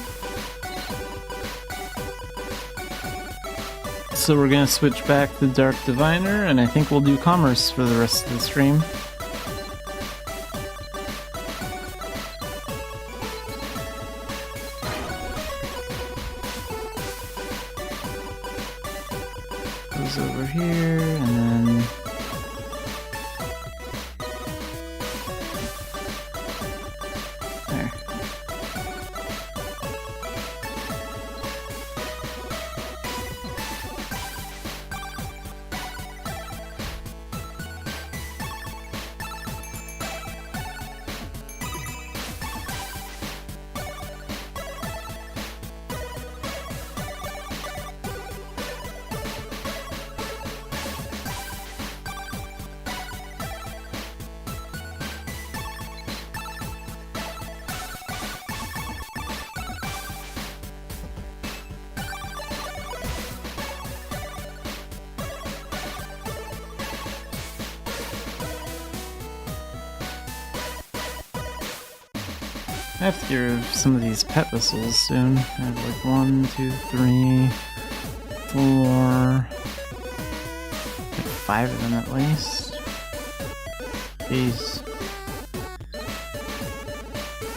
So we're gonna switch back to Dark Diviner, and I think we'll do commerce for the rest of the stream. Goes over here, and then... there. I have to get rid of some of these pet whistles soon. I have like 1, 2, 3, 4, like 5 of them at least. Jeez.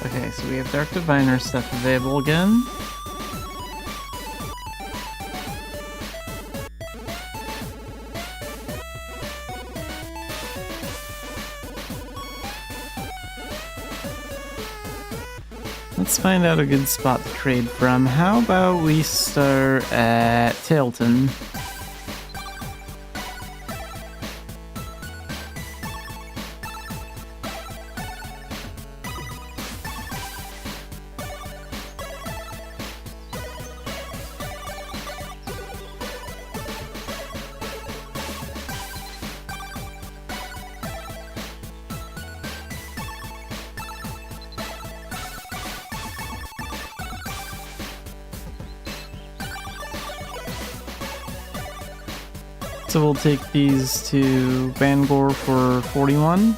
Okay, so we have Dark Diviner stuff available again. Let's find out a good spot to trade from. How about we start at Tailton? So we'll take these to Bangor for 41.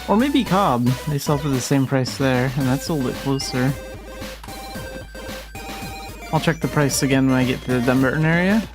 Or maybe Cobb. They sell for the same price there, and that's a little bit closer. I'll check the price again when I get to the Dunbarton area.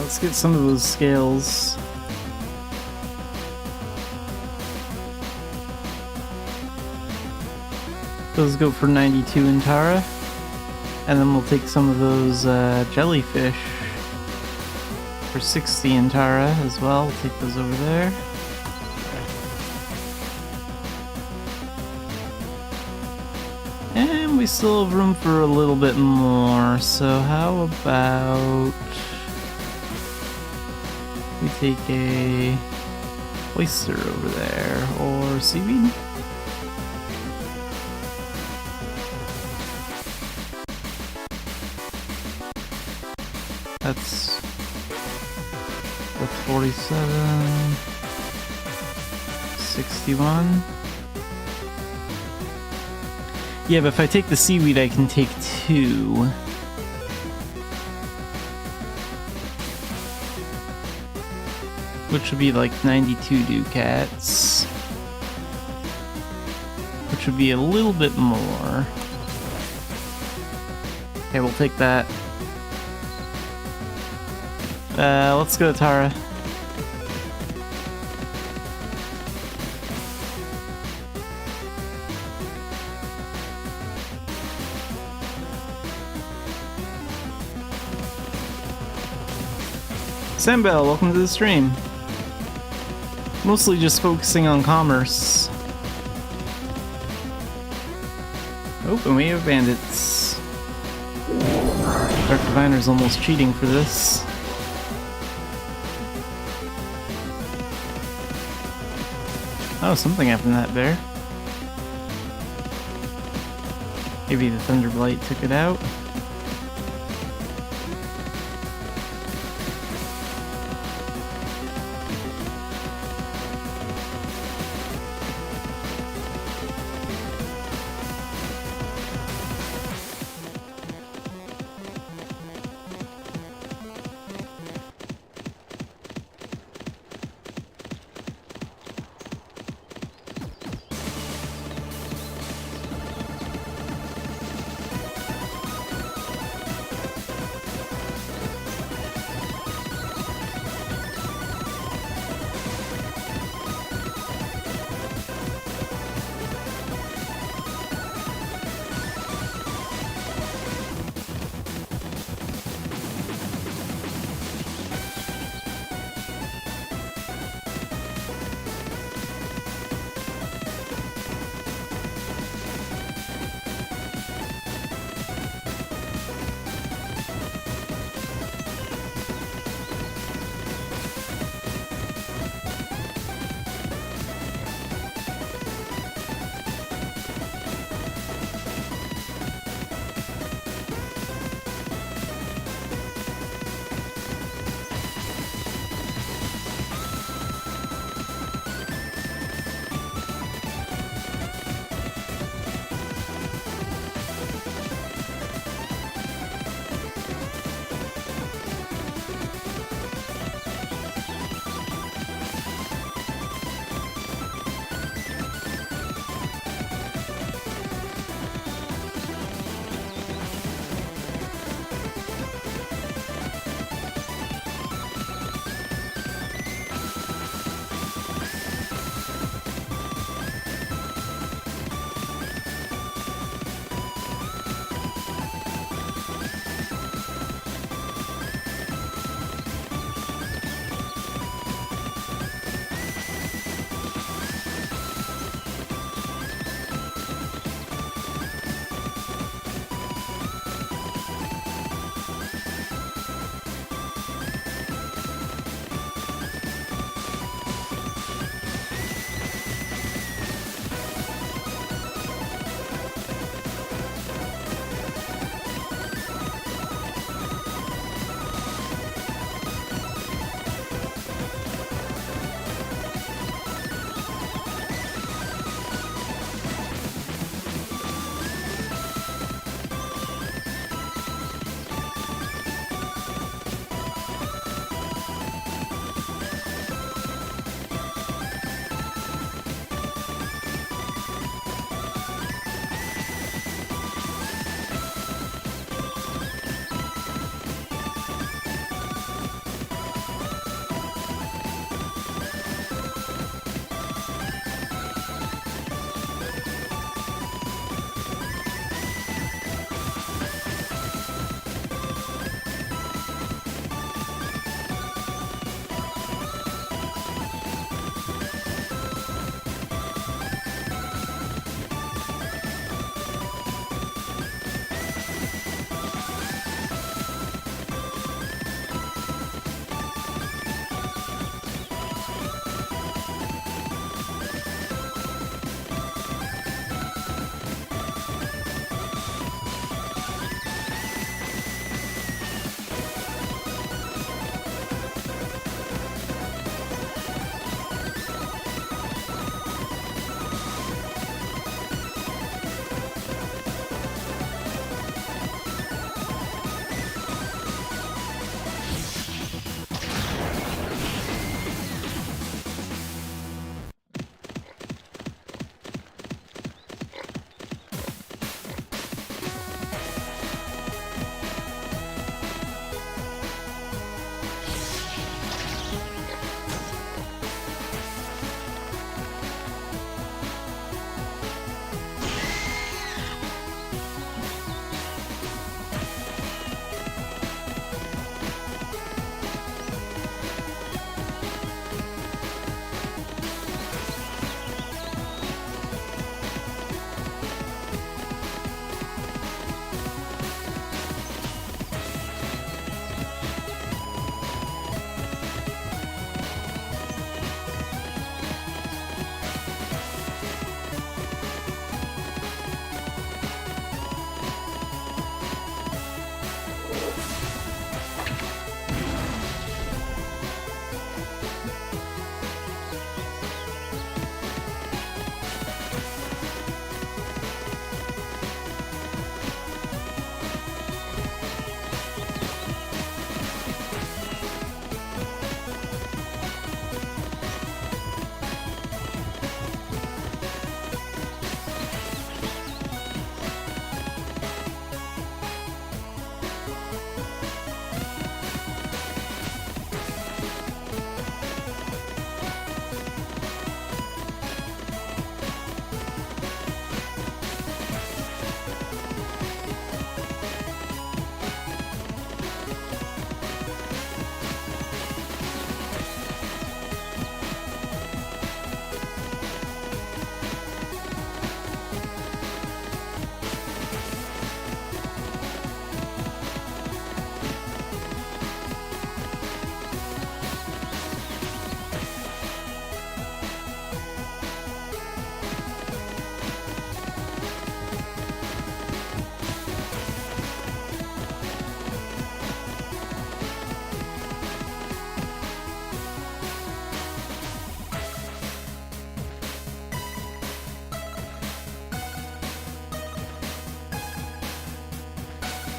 let's get some of those scales. Those go for 92 in Tara. And then we'll take some of those jellyfish for 60 in Tara as well. We'll take those over there. And we still have room for a little bit more, so how about we take a oyster over there, or seaweed? That's 47, 61. Yeah, but if I take the seaweed, I can take 2. Which would be like 92 ducats. Which would be a little bit more. Okay, we'll take that. Let's go to Tara. Sambel, welcome to the stream. Mostly just focusing on commerce. Oh, and we have bandits. Dark Diviner's almost cheating for this. Oh, something happened to that bear. Maybe the Thunderblight took it out.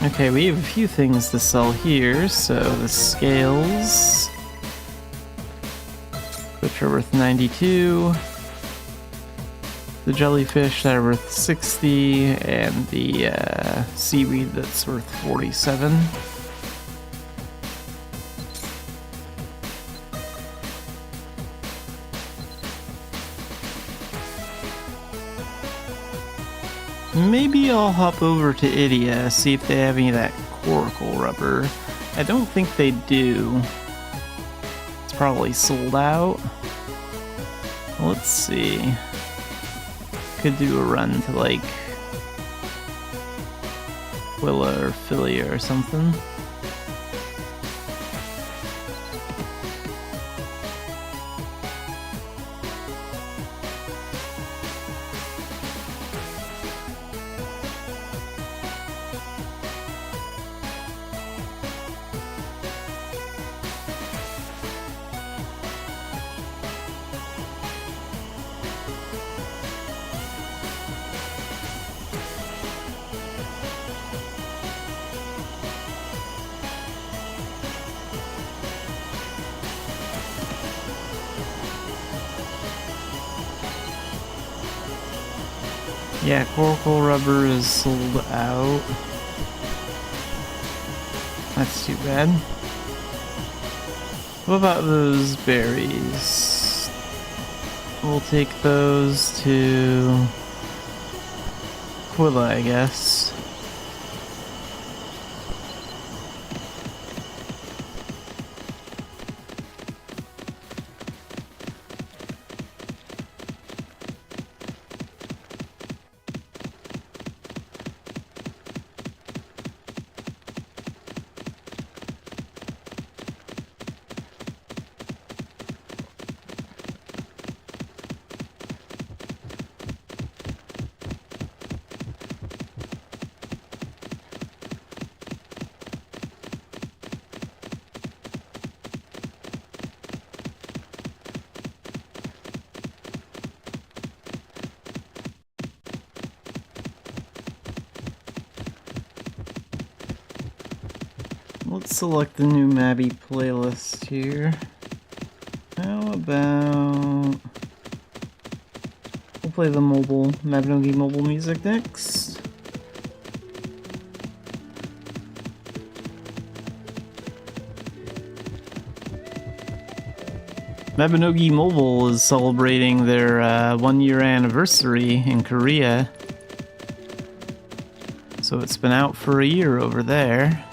Okay, we have a few things to sell here. So the scales, which are worth 92. The jellyfish that are worth 60, and the seaweed that's worth 47. Maybe I'll hop over to Idia, see if they have any of that coracle rubber. I don't think they do. It's probably sold out. Let's see. Could do a run to like Willa or Philia or something. Yeah, coracle rubber is sold out. That's too bad. What about those berries? We'll take those to Quilla, I guess. Let's select the new Mabby playlist here. How about... We'll play the Mabinogi mobile music next. Mabinogi Mobile is celebrating their 1-year anniversary in Korea. So it's been out for a year over there.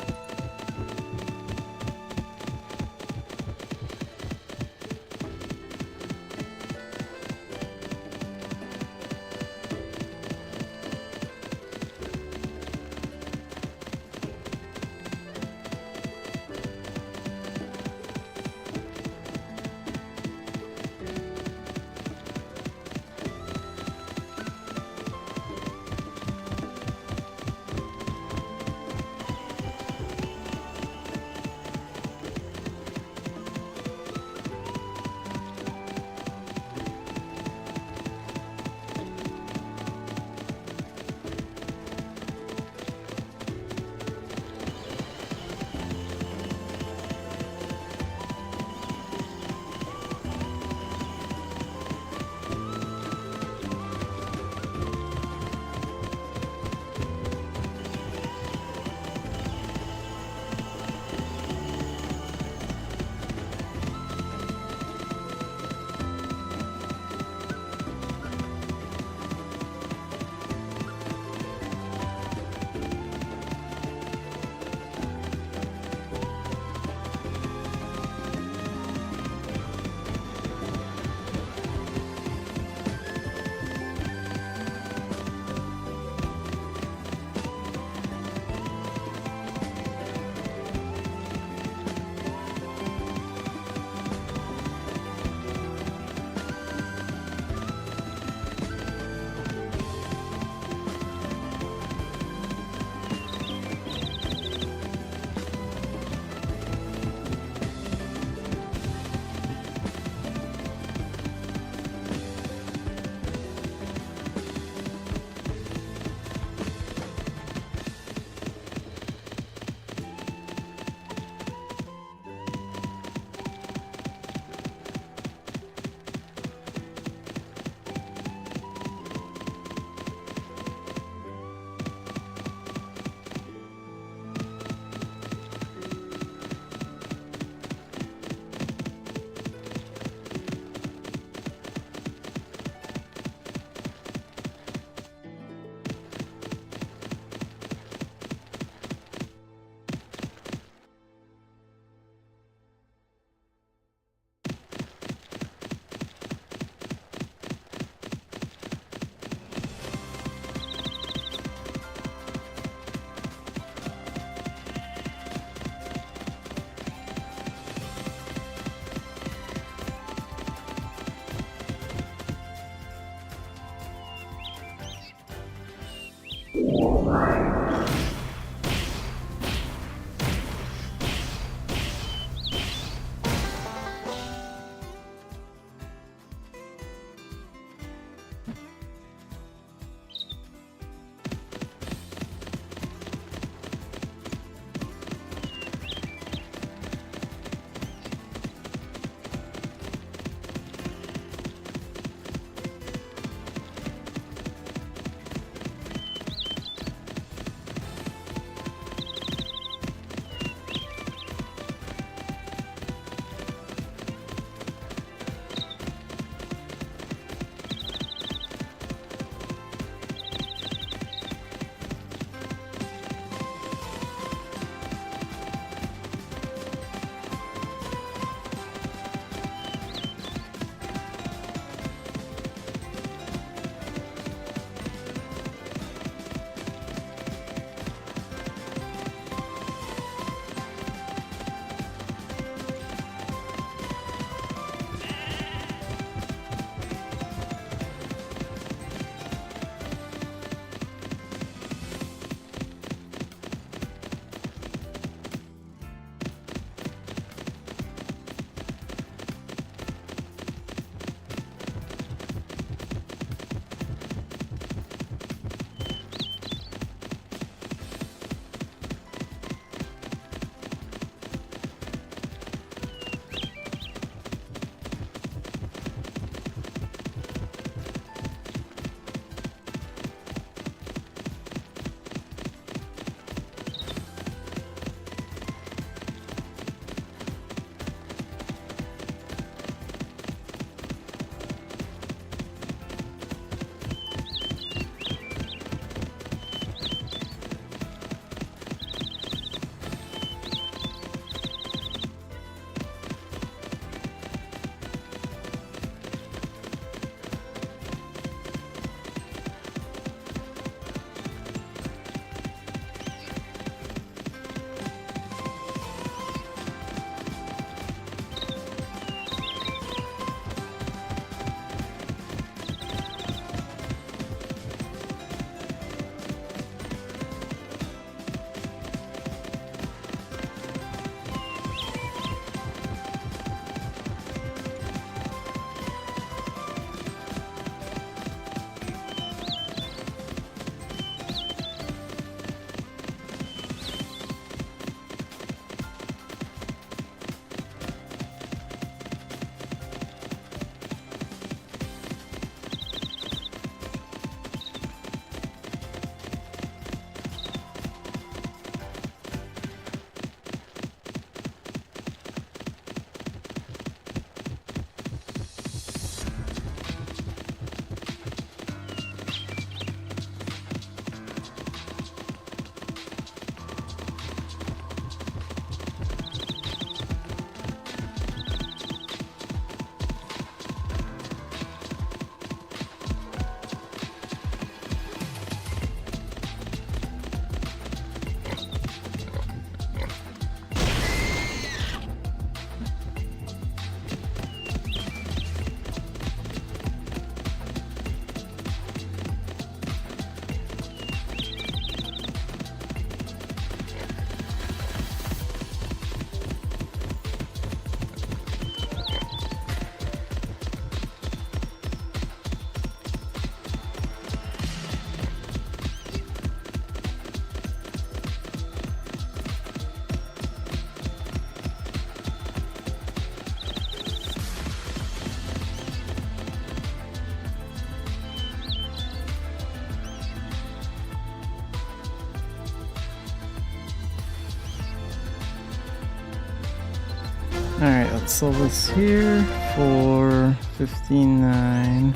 Let's sell this here for 59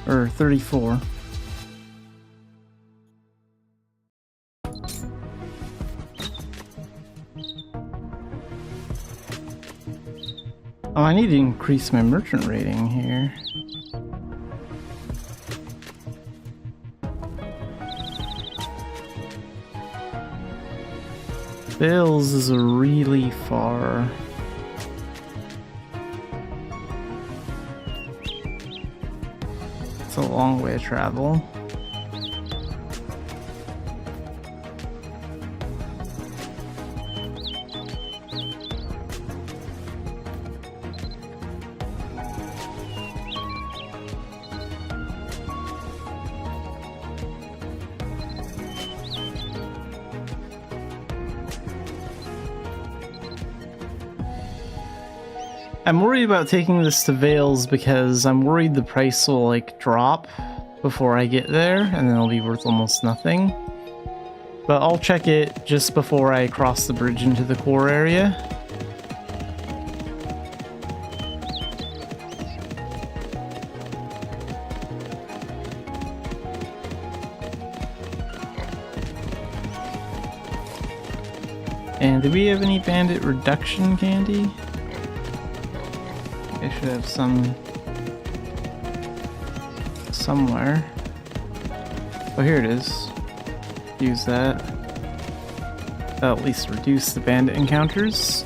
or 34. Oh, I need to increase my merchant rating here. Bales is really far. It's a long way to travel. I'm worried about taking this to Vales because I'm worried the price will like drop before I get there and then it'll be worth almost nothing. But I'll check it just before I cross the bridge into the core area. And do we have any bandit reduction candy? I should have some somewhere. Oh, here it is. Use that. That'll at least reduce the bandit encounters.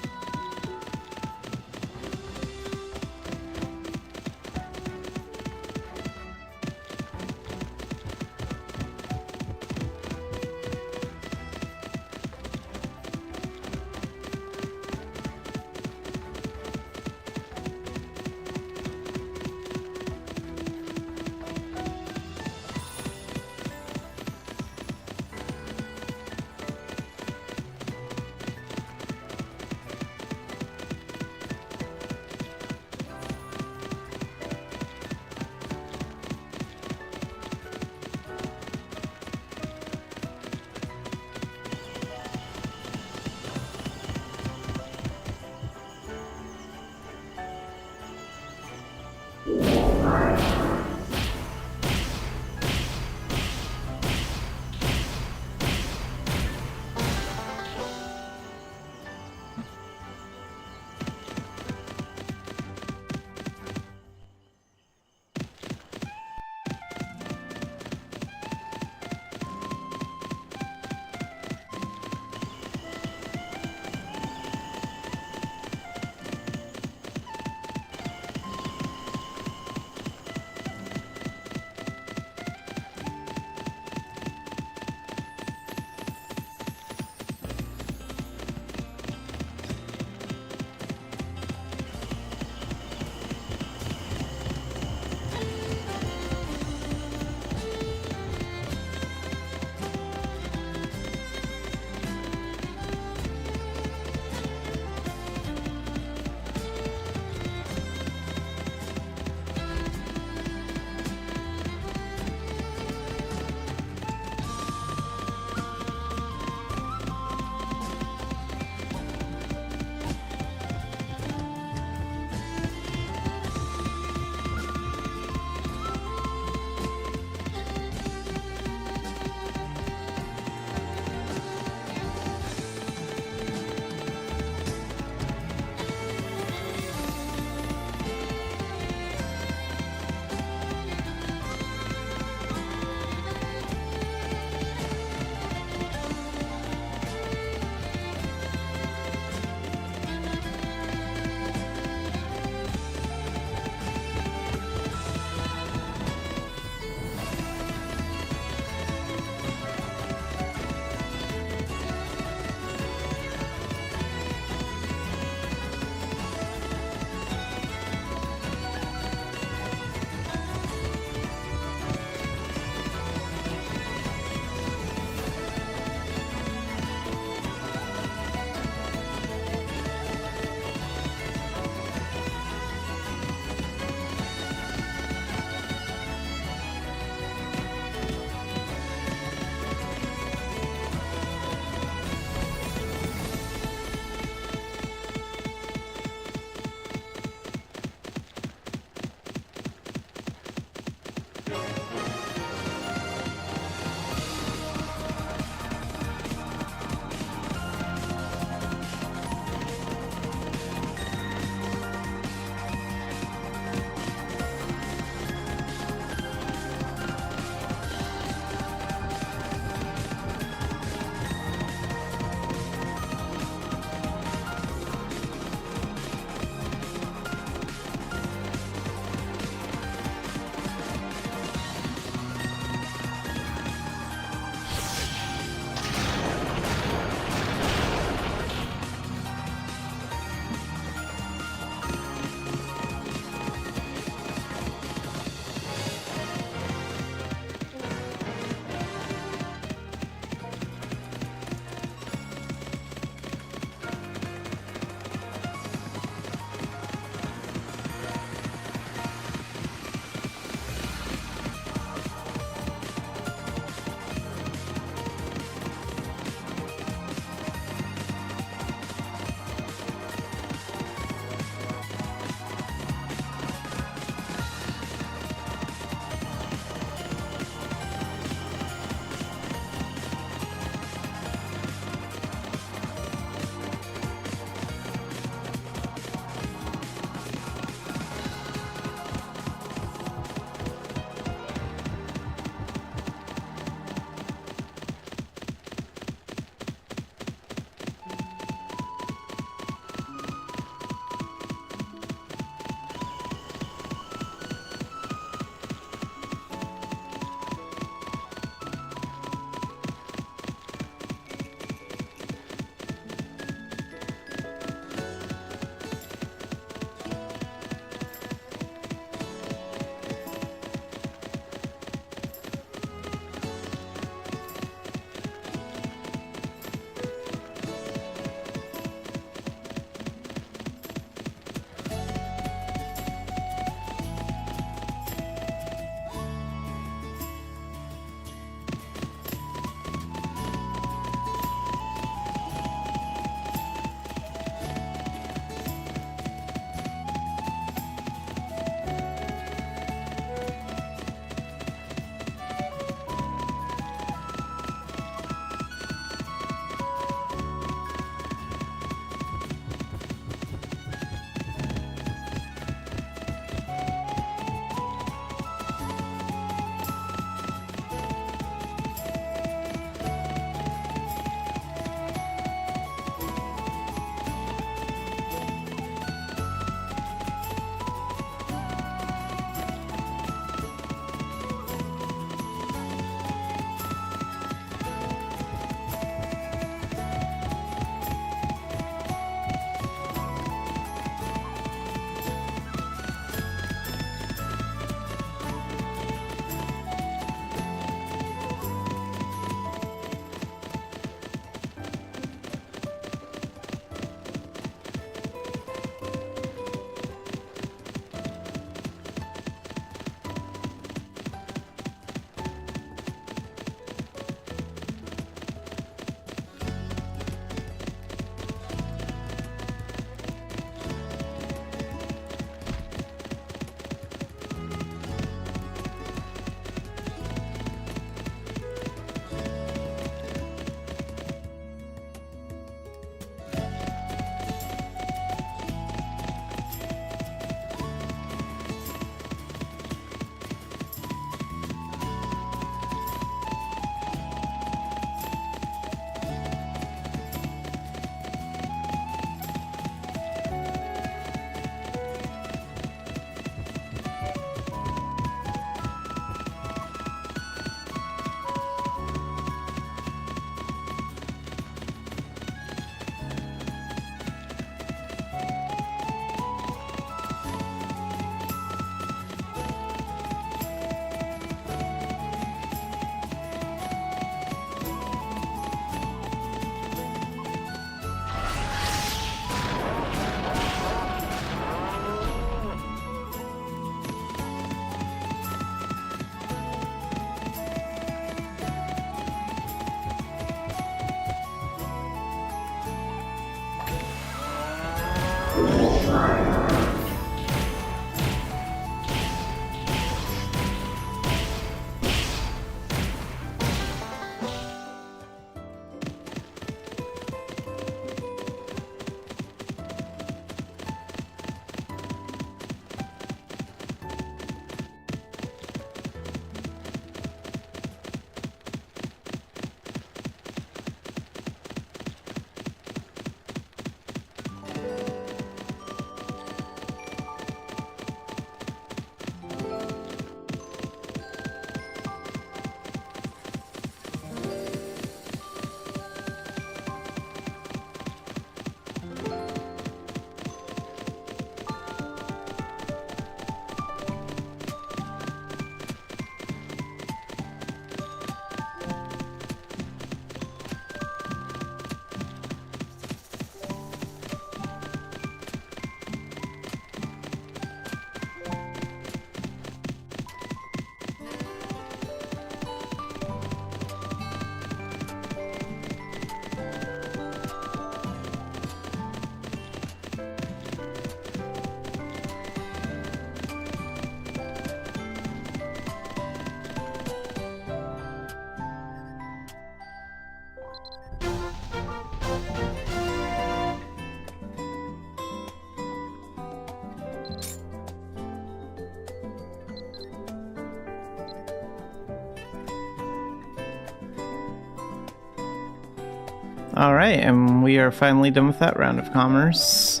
Alright, and we are finally done with that round of commerce.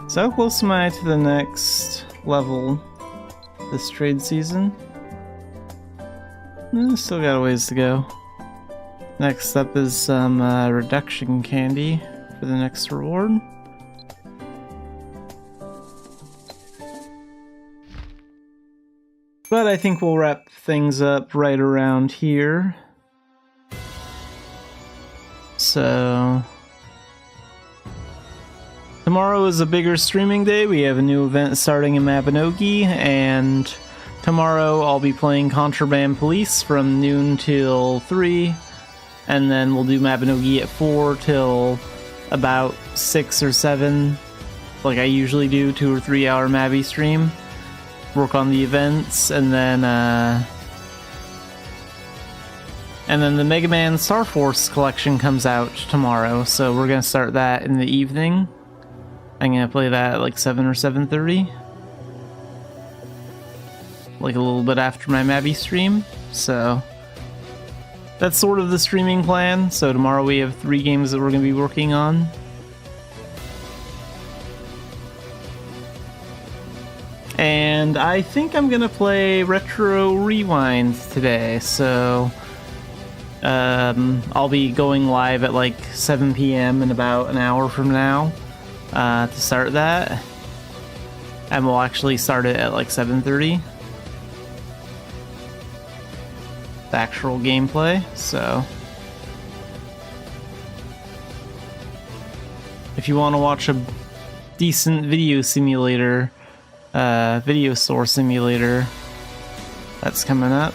So how close am I to the next level this trade season? Still got a ways to go. Next up is some reduction candy for the next reward. But I think we'll wrap things up right around here. So tomorrow is a bigger streaming day. We have a new event starting in Mabinogi, and tomorrow I'll be playing Contraband Police from noon till 3, and then we'll do Mabinogi at 4 till about 6 or 7, like I usually do, 2 or 3 hour Mabby stream. Work on the events, and then the Mega Man Star Force collection comes out tomorrow, so we're gonna start that in the evening. I'm gonna play that at like 7 or 7:30, like a little bit after my Mabby stream. So that's sort of the streaming plan. So tomorrow we have 3 games that we're gonna be working on. And I think I'm gonna play Retro Rewind today, so I'll be going live at like 7 p.m. in about an hour from now to start that, and we'll actually start it at like 7:30, the actual gameplay. So if you want to watch a decent video simulator, video store simulator, that's coming up.